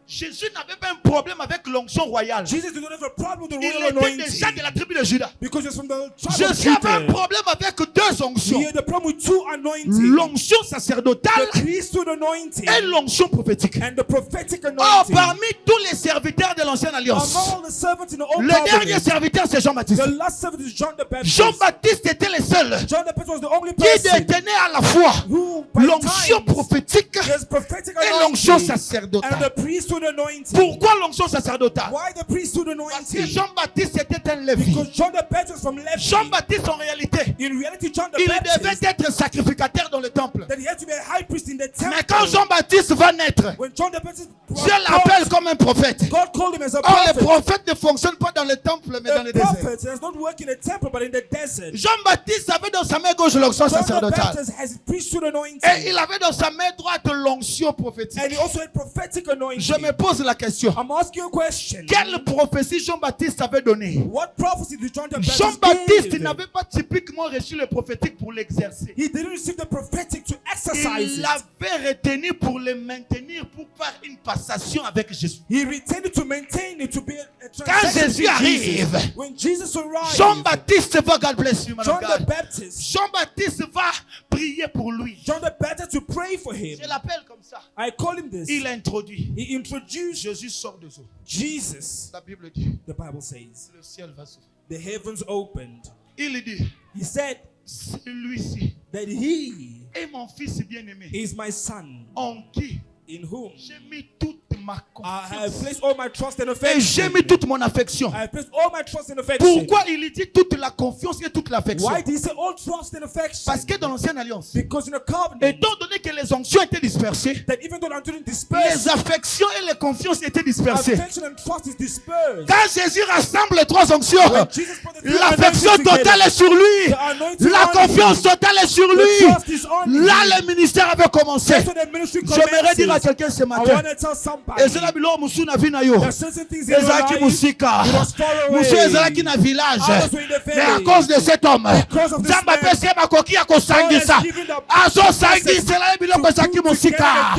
Jésus n'avait pas un problème avec l'onction royale. Jesus did not have a problem with the Il royal était déjà de anointing la tribu de Judas. because it's from the tribe of Jésus avait un Judah. problème avec 2 onctions. He had a problem with 2 anointings, L'onction sacerdotale the priesthood anointing et l'onction prophétique. and the prophetic Or, anointing. parmi tous les serviteurs de l'ancienne alliance, Among all the servants in the old le dernier covenant, serviteur c'est Jean-Baptiste. the last servant is John the Baptist. Jean-Baptiste était le seul John the Baptist was the only qui person détenait à la fois who, by l'onction times, prophétique there's prophetic et l'onction anointing and sacerdotale. the priesthood anointing. Pourquoi l'onction sacerdotale? Why the priesthood Parce que anointing? Jean-Baptiste était un Lévi. Because John the Baptist was from Levi. Jean-Baptiste en réalité, In reality, John the il devait Baptist, être sacrificateur dans le temple. that he had to be a high priest in the temple. Mais quand Jean-Baptiste va naître, When John the Baptist was Dieu l'appelle born, comme un prophète. God called him as a Or les prophet. prophètes ne fonctionnent pas dans le temple mais dans le A désert. prophet does not work in the temple but in the desert. Jean-Baptiste avait dans sa main gauche l'onction John the sacerdotale. Baptist has priesthood anointing. Et il avait dans sa main droite l'onction prophétique. And he also had prophetic anointing. Je me pose la question. I'm asking you a question. Quelle prophétie Jean-Baptiste avait donnée? What prophecy did John the Baptist Jean-Baptiste give? n'avait pas typiquement reçu le prophétique pour l'exercer. He didn't receive the prophetic to exercise Il it. l'avait retenu pour le maintenir, pour faire une passation avec Jésus. He retained it to maintain it, to be a Quand transaction Jésus with arrive, Jesus. When Jesus arrived, Jean-Baptiste va, God bless you, man of John the God. Baptist, Jean-Baptiste va prier pour lui. John the Baptist to pray for him. Je l'appelle comme ça. I call him this. Il introduit. He introduced Jésus sort de eaux. Jesus. La Bible dit, The Bible says, le ciel va s'ouvrir. the heavens opened. Il dit, He said celui-ci that he est mon fils bien-aimé, is my son, en qui in whom j'ai mis toute ma I have confiance. placed all my trust and Et affection. j'ai mis toute mon affection. I have placed all my trust and affection. Pourquoi il dit toute la confiance et toute l'affection? Why did he say all trust and affection? Parce que dans l'ancienne alliance, Because in the covenant, étant donné que les onctions étaient dispersées, that even though I'm doing les dispersed, affections et les confiances étaient dispersées. affection and trust is dispersed. Quand Jésus rassemble les 3 onctions, When Jesus brought the three l'affection anointings totale together, est sur lui. the anointing La on confiance him, totale est sur the lui. trust is on him. Là, le ministère avait commencé. That's when the ministry J'aimerais dire à commences. quelqu'un ce I matin. want to tell somebody, Et c'est là bilo musu na vina yo. there's certain things in your Ezalaki life musika. it was far away. Musu ezalaki na village. Others were in the Mais à village. cause de cet homme, Because of this Nzamba man, pese makoki ya God kosangisa. has given the Azo sangisa la biloko ezalaki musika.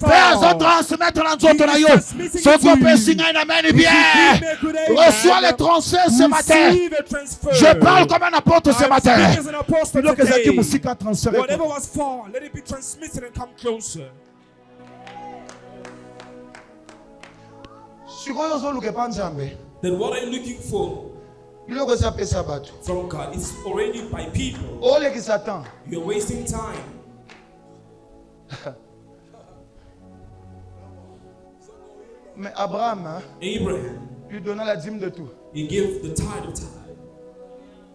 Pe azo transmettre na nzoto na yo. Soko pesi ngai na meni bien. Reçois le transfert ce matin. Je parle comme un apôtre ce matin. Biloko ezalaki musika transféré. Whatever was far, let it be transmitted and come closer. Sikoyo ozoluka pa Nzambe. Then what are you looking for Biloko ezapesa bato. from God? It's already by people. Olekisa temps. You're wasting time. Mais Abraham, hein, Abraham, lui donna la dîme de tout. he gave the tithe of time.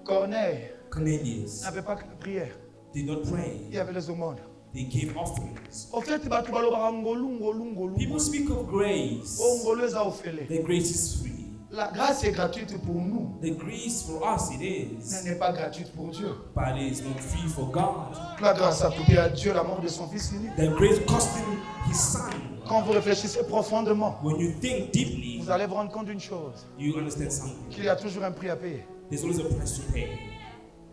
Corneille Cornelius n'avait pas que la prière. did not pray. Il y avait les aumônes. They gave offerings. Au fait, bato balobaka ngolu ngolu ngolu. People speak of grace. Oh, ngolu eza ofele. The grace is free. La grâce est gratuite pour nous. The grace for us it Elle is, n'est pas gratuite pour Dieu. but it is not free for God. La grâce a coûté à Dieu la mort de son fils unique. The grace cost him his son. Quand vous réfléchissez profondément, When you think deeply, vous allez vous rendre compte d'une chose, you understand something. qu'il y a toujours un prix à payer. There's always a price to pay.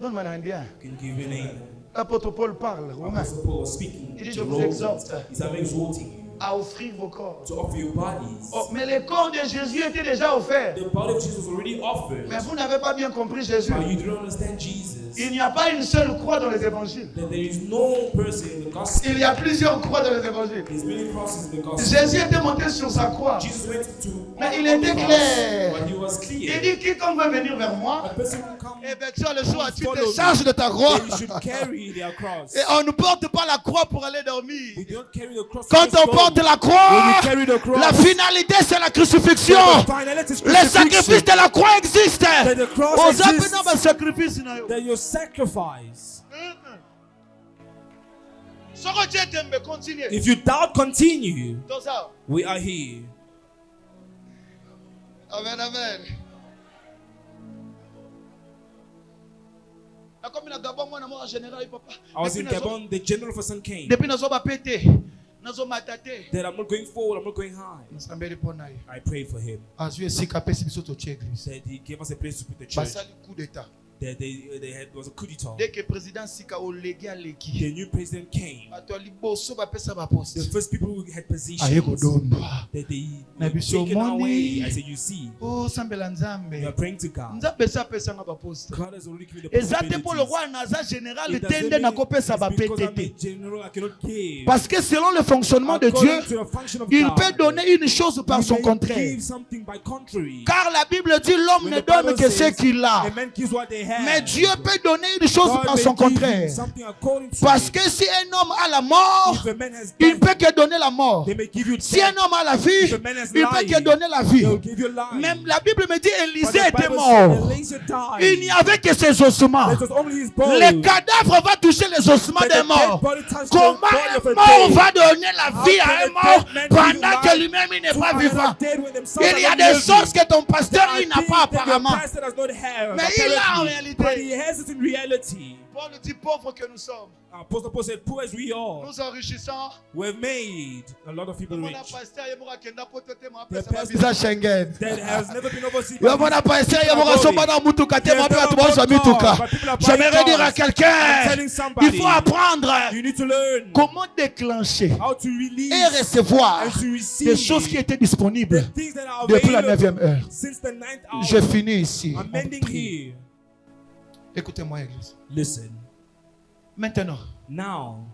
Donne-moi un bien. You can give your name. L'apôtre Paul parle, Romain, Apostle Paul was speaking Il dit, to je vous Romans. exhorte. He's exhorting you à offrir vos corps. to offer your bodies. Oh, mais les corps de Jésus étaient déjà offerts. The body of Jesus was already offered, Mais vous n'avez pas bien compris Jésus. but you don't understand Jesus. Il n'y a pas une seule croix dans les évangiles. then there is no person in the gospel. Il y a plusieurs croix dans les évangiles. There's many crosses in the gospel. Jésus était monté sur sa croix. Jesus went to Mais il était clair. but he was Il clear. dit, quiconque veut venir vers A moi, person will come, eh bien, tu as le choix. Tu follow te me. charges de ta croix. They should carry their cross. Et on ne porte pas la croix pour aller dormir. We don't carry the cross. Quand to just on go. porte la When croix, we carry the cross, la finalité c'est la crucifixion. the finality is Le crucifixion. sacrifice de la croix existe. That the cross On exists. s'appelle dans le sacrifice. That your sacrifice. Continue. If you doubt, continue. Dans ça. We are here. Amen, amen. Comme il a Gabon, moi, en général, papa. I was in Gabon, the general for son came. Depuis nazo ba pété, nazo matate. That I'm not going forward, I'm not going high. Nasambeli pona ye. I prayed for him. Azu esika pesi biso to église. That he gave us a place to put the church. Basali coup d'état. That they had was a coup d'etat. Dès que président sika o legi aleki. The new president came. Bato liboso ba pesa ba poste. The first people who had positions. Aye kodondwa. That they Na were biso taken moni. away. I said, you see, Oh sambela we are nzambe. praying to God. Nzambe sa pesa nga ba poste. God has already given the Ezate pour le possibilities. roi naza général It doesn't tende mean na kopesa it's ba because I'm a PTT. general, I cannot give. Parce que selon le fonctionnement de According Dieu, to the function of il God, peut donner une chose par he son may contraire. give something by contrary. Car la Bible dit l'homme When ne the donne Bible que ce says, qu'il a. a man gives what they have. Mais Dieu peut donner une chose God par may son give you contraire. something according to Parce it. que si un homme a la mort, If a man has il death, peut que donner la mort. they may give you Si un death. homme a la vie, If a man has il peut life, que donner la vie. They will give you life. Même la Bible me dit But Élisée the était Bible mort. says Elijah died. Il n'y avait que ses ossements. It was only his bone. Le cadavre va toucher les ossements But des the morts. dead body touched Comment the body of un a mort dead? va donner la How vie can à un a mort dead man give pendant you que life lui-même il n'est to pas vivant? another dead when themselves Il y are a not des living? choses que ton pasteur There il are n'a pas things that your apparemment. pastor does not have, Mais il a en apparently. réalité. But he has it in reality. Paul dit pauvre que nous sommes. Apostle Paul said, poor as we are, Nous enrichissons. we've made a lot of people Mon rich. pasteur il mourra kenda potote mo The apesa ba pastor visa Schengen. that has never been overseen. Yo mona pasteur il mourra somba na mutuka te mo There's apesa no to so mituka. but people are J'aimerais buying dire à cars. I'm quelqu'un, telling somebody, il faut apprendre you need to learn comment déclencher how to release et recevoir and to des receive choses qui étaient disponibles the things that are depuis la available 9e heure. since the 9th hour. Je finis ici. I'm On ending prie. here. Écoutez-moi, Église. Listen, Maintenant, now,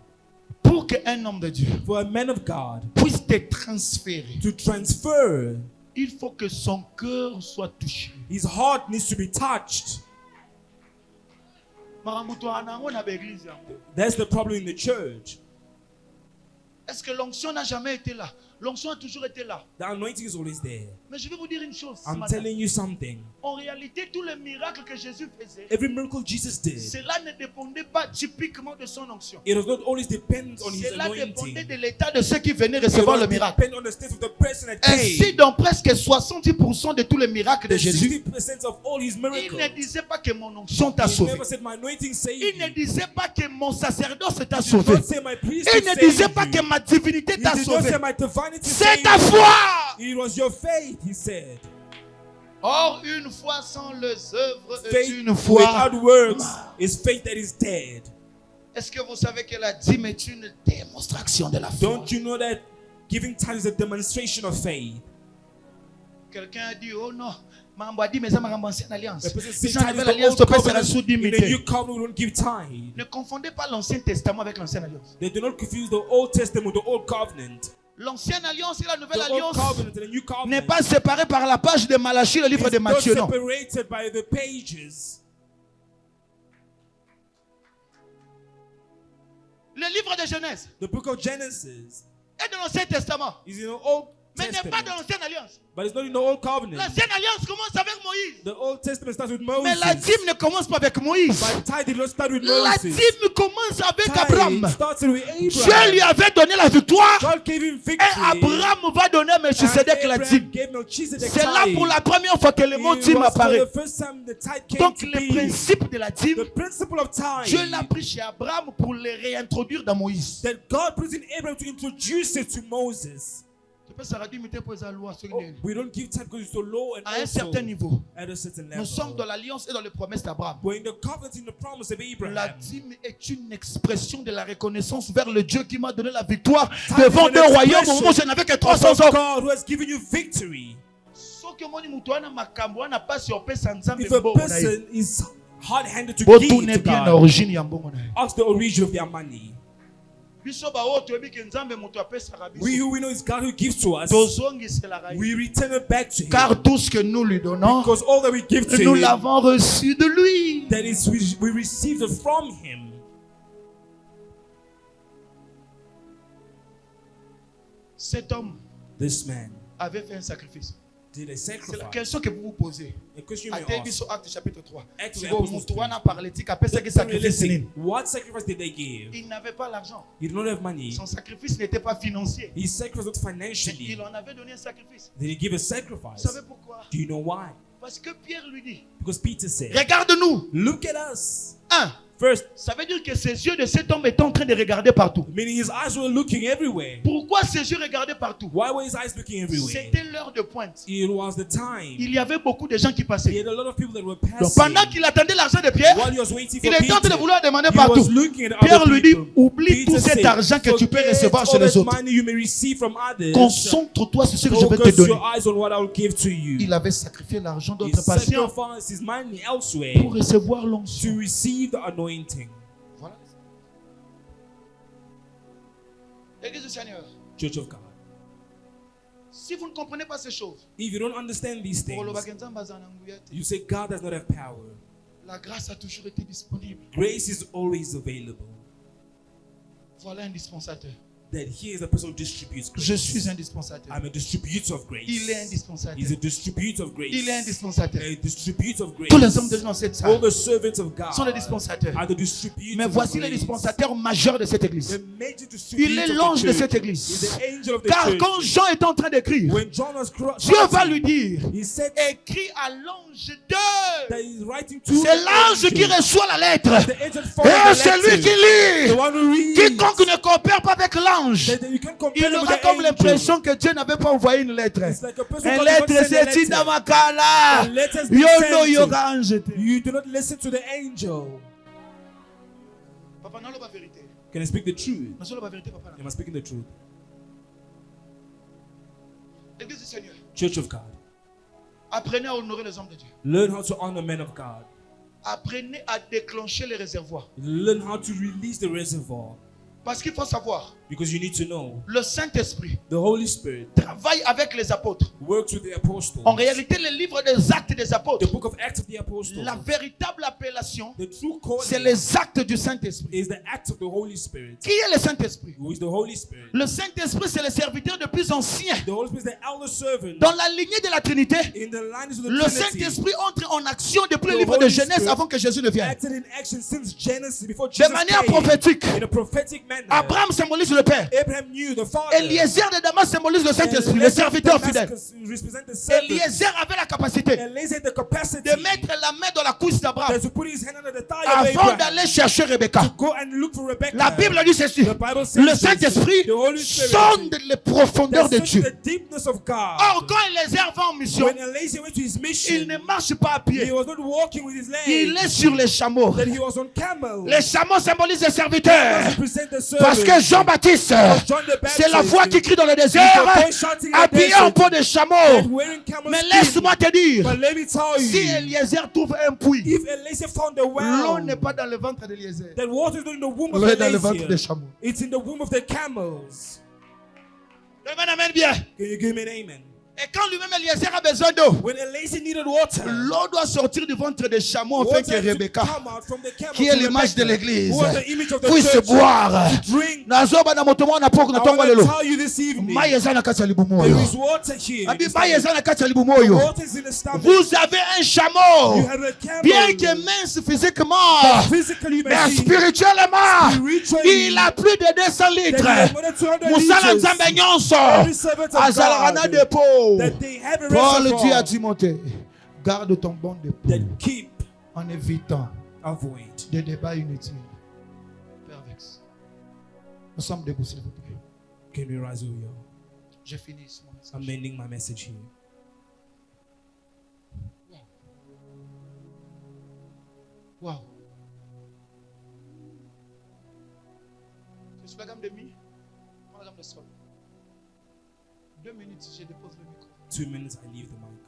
pour qu'un homme de Dieu for a man of God puisse te transférer, to transfer, il faut que son cœur soit touché. his heart needs to be touched. That's the problem in the church. Est-ce que l'onction n'a jamais été là? L'onction a toujours été là. The anointing is always there. Mais je vais vous dire une chose. ce I'm matin. telling you something. En réalité, tous les miracles que Jésus faisait, Every miracle Jesus did, cela ne dépendait pas typiquement de son onction. it does not always depend on his Cela dépendait anointing. de l'état de ceux qui venaient It recevoir will le miracle. depend on the state of the person that Ainsi, came. dans presque 70% de tous les miracles de The Jésus, 60% of all his il miracles. ne disait pas que mon onction t'a He sauvé. never said my anointing saved Il ne you. disait pas que mon sacerdoce t'a He did sauvé. not say my priesthood Il ne saved disait pas you. que ma divinité He t'a did not sauvé. say my divinity C'est saved ta you. foi. It was your faith, he said. Or, une foi sans les œuvres est Faith une foi. without works is faith that is dead. Est-ce que vous savez que la dîme est une démonstration de la foi? Don't you know that giving tithes is a demonstration of faith? Quelqu'un a dit, oh non, mambo a dit, mais ça m'a remboursé une alliance. The person Si says c'est une tithe is nouvelle the alliance, old ton père sera covenant. sous In the new dignité. covenant, we don't give tithe. Ne confondez pas l'Ancien Testament avec l'Ancienne Alliance. They do not confuse the Old Testament with the Old Covenant. L'Ancienne Alliance et la Nouvelle The Old Alliance Covenant and the New n'est Covenant pas séparée par la page de Malachie, le livre is de not Matthieu, non. separated by the pages. Le livre de Genèse The book of Genesis est dans l'Ancien Testament, is in the Old mais n'est pas dans Testament, l'Ancienne Alliance. but it's not in the Old Covenant. L'Ancienne Alliance commence avec Moïse. The Old Testament starts with Mais la Moses. dîme ne commence pas avec Moïse. But tithe did not start with La Moses. dîme commence avec Abraham. Tithe started with Dieu Abraham. lui avait donné la victoire God gave him et victory. Abraham va donner à Melchisedec And la Abraham dîme. gave Melchizedek C'est là tithe. pour la première fois que le mot It dîme was for apparaît. the first time the tithe came Donc to le be. principe de la dîme, The principle of tithe Dieu l'a pris chez Abraham pour le réintroduire dans Moïse. that God put in Abraham to introduce it to Moses. Oh, we don't give tithe because it's so low and À un also certain niveau, at a certain level. nous sommes dans l'alliance et dans les promesses d'Abraham. We're in the covenant, in the promise of La Abraham. dîme est une expression de la reconnaissance vers le Dieu qui m'a donné la victoire Tithe devant is deux an royaumes au expression moment où je n'avais que of 300 ans. God who has given you victory. Soki omoni mutu wana makambo wana pasi opesa nzambe If a mbongo na ye. person is hard-handed to Bo give tourner to bien God. l'origine ya mbongo na ye. Ask the origin of their money. Biso ba o toyebi ke nzambe moto apesaka biso. We who we know is God who gives to us. Tozongiselaka ye. We return it back to Him. Car tout ce que nous lui donnons, Because all that we give to nous Him, l'avons reçu de lui. that is, we received it from Him. Cet homme This man avait fait un sacrifice. did a C'est la sacrifice. question que vous vous posez. A question you À may ask. Biso Acte chapitre 3. Acts Si of vous Apostles 3. moutouana paralytique après ce qui Then sacrifice realising, nini. what sacrifice did they give? Il n'avait pas l'argent. He did not have money. Son sacrifice n'était pas financier. His sacrifice was not Mais financially. il en avait donné un sacrifice. Did he give a Vous sacrifice? savez pourquoi? Do you know why? Parce que Pierre lui dit, Because Peter said, regarde-nous. look at us. First, ça veut dire que ses yeux de cet homme étaient en train de regarder partout. Meaning his eyes were looking everywhere. Pourquoi ses yeux regardaient partout? Why were his eyes looking everywhere? C'était l'heure de pointe. It was the time. Il y avait beaucoup de gens qui He passaient. had a lot of people that were Donc passing. pendant qu'il attendait l'argent de Pierre, While he was waiting for il était en train Peter, de vouloir demander he partout. was looking at Pierre other lui dit, people. oublie tout Peter cet said, argent que tu peux forget recevoir chez all les that autres. money you may receive from others. Concentre-toi sur ce que je vais te Focus donner. your eyes on what I will give to you. Il avait sacrifié l'argent He d'autres patients sacrificed his money elsewhere pour recevoir to l'onction. receive the anointing. Voilà. Église du Seigneur, Church of God. si vous ne comprenez pas ces choses, If you don't understand these things, you say God does not have power. la grâce a toujours été disponible. Grace is always available. Voilà un dispensateur. That he is the person who distributes grace. Je suis un dispensateur. I'm a distributor of grace. Il est un dispensateur. He's a distributor of grace. Il est un dispensateur. A distributor of grace. Tous les hommes de Dieu dans cette All salle the servants of God sont des dispensateurs. are the distributors Mais voici of le grace. dispensateur majeur de cette église. The major distributor Il est of the l'ange de church. cette He's église. the angel of the Car church. quand Jean est en train d'écrire, When John was Dieu va lui dire, he said écris à l'ange that 2. he's writing to C'est l'ange qui reçoit la lettre. the angel Et c'est lui qui the lit. one who reads. Quiconque ne coopère pas avec l'ange, That you can compare il him with aura the comme angel. l'impression que Dieu n'avait pas envoyé une lettre. It's like a person Une who lettre, does not send a c'est letter. Tinamakala. The letters be Yono sent. yoga ange. You do not listen to the angel. Papa, non, la vérité. Can I speak the truth? Non, la vérité, papa. Am I speaking the truth? Église du Seigneur, Church of God. apprenez à honorer les hommes de Dieu. Learn how to honor men of God. Apprenez à déclencher les réservoirs. Learn how to release the reservoir. Parce qu'il faut savoir, Because you need to know le Saint-Esprit the Holy Spirit travaille avec les apôtres. works with the apostles. En réalité, le livre des actes des The apôtres, book of Acts of the Apostles. la véritable appellation, The true calling c'est les actes du Saint-Esprit. is the act of the Holy Spirit. Qui est le Saint-Esprit? Who is the Holy Spirit? Le Saint-Esprit, c'est le serviteur le plus ancien. The Holy Spirit is the elder servant. Dans la lignée de la Trinité, In the lines of the le Trinity. Saint-Esprit entre en action depuis le The livre de Holy Genèse Spirit avant que Jésus ne vienne. Acted in action since Genesis, before De Jesus manière came. prophétique, In a prophetic manner. Abraham symbolise le Père. Abraham knew the Father. Eliezer de Damas symbolise le Saint-Esprit, le Eliezer serviteur of fidèle. Damascus represent the servant. Eliezer avait la capacité Eliezer had the capacity de mettre la main dans la couche d'Abraham to put his hand under the thigh of avant Abraham. d'aller chercher Rebecca. Go and look for Rebecca. La Bible dit ceci. The Bible says Le this. Saint-Esprit The Holy Spirit sonde les profondeurs de that Dieu. searches the deepness of God. Or, quand Eliezer va en mission, When Eliezer went to his mission, il ne marche pas à he pied. was not walking with his legs. Il est sur les chameaux. That he was on camel. Les chameaux symbolisent les serviteurs. Represent the servant. Parce que Jean-Baptiste, John the Baptist, c'est la voix qui crie dans le désert, habillé en peau de chameau. wearing camel Mais skin. laisse-moi te dire, But let me tell si you, Eliezer trouve un puits, if Eliezer found a l'eau well, n'est pas dans le ventre d'Eliezer. that water is not in the womb of L'eau est dans le ventre des Eliezer. chameaux. It's in the womb of the camels. Amen, amen, bien. Can you give me an amen? Et quand lui-même Eliezer a besoin d'eau, When Eliezer needed water, l'eau doit sortir du ventre des chameaux afin que water to Rebecca, come out from the camel qui est to l'image de Rebecca, l'église, who was the image of the puisse church, boire. drink. Nazoba na motomo na poko na I tongo want to lelo. tell you this evening, Mai eza na kati ya libumu there oyo. is water here. Abi It's mai like eza na kati ya libumu oyo. water is in the stomach. Vous avez un chameau, You have a camel. bien que mince physiquement, Physically, you may mais see spirituellement, spiritually, il a plus de 200 that litres. he has more than 200 Musala liters. nzambe nyonso Every servant of azalaka na God, dépôt. that they have a Paul dit à reservoir Timothée, garde ton bon dépôt that keep, en évitant avoid. des débats inutiles. Père Vex, nous sommes debout s'il vous plaît. Can we rise over here? Je finis ici mon message. I'm ending my message here. Wow. C'est sur la gamme de mi, prends la gamme de sol. 2 minutes, je dépose le micro. 2 minutes, I leave the mic.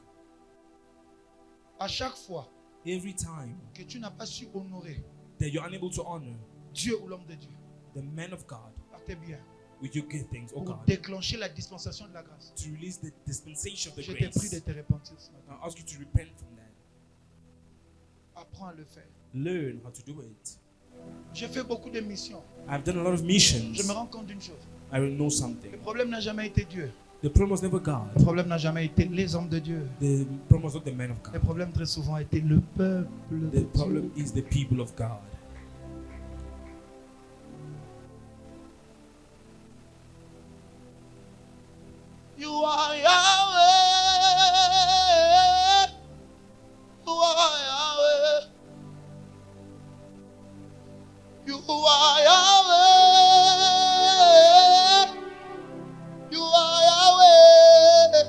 À chaque fois Every time que tu n'as pas su honorer that you're unable to honor Dieu ou l'homme de Dieu the man of God par tes biens, with your good things, oh pour God, déclencher la dispensation de la grâce, to release the dispensation of the je t'ai pris de grace, te repentir ce matin. I ask you to repent from that. Apprends à le faire. Learn how to do it. J'ai fait beaucoup de missions. I've done a lot of missions. Je me rends compte d'une chose. I know something. Le problème n'a jamais été Dieu. The problem was never God. Le problème n'a jamais été les hommes de Dieu. The problem was not the man of Le God. problème très souvent a été le peuple de The problem Dieu. is the people of God. You are Yahweh. You are Yahweh. You are Yahweh. You are Yahweh.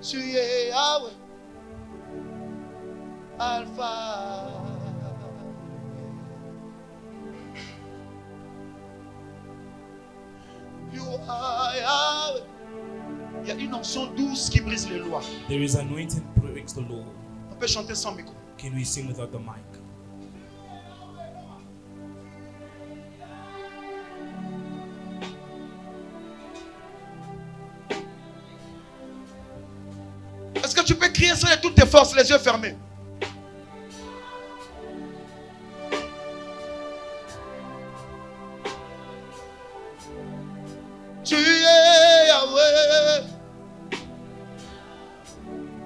Tu es Yahweh. Alpha. You are Yahweh. Il y a une onction douce qui brise les lois. There is anointing breaks the law. On peut chanter sans micro. Can we sing without the mic? Est-ce que tu peux crier ça de toutes tes forces, les yeux fermés? Tu es Yahweh,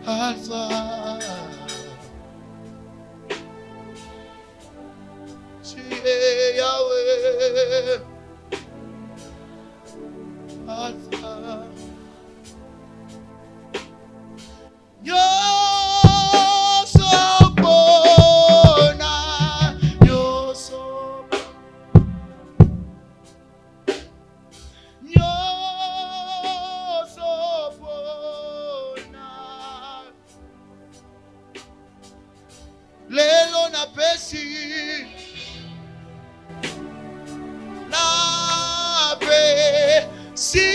Alpha. Tu es Yahweh, Alpha. Lelo na pesi na pesi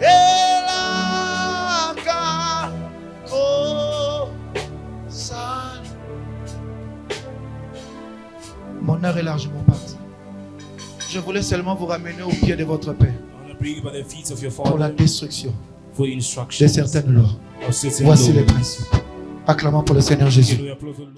elaka kosan. Mon heure est largement partie. Je voulais seulement vous ramener au pied de votre Père I want to bring you by the feet of your pour la Father destruction for de instruction. certaines lois. Voici Voici les principes. Acclamons pour le Seigneur Jésus. Can we applaud the Lord?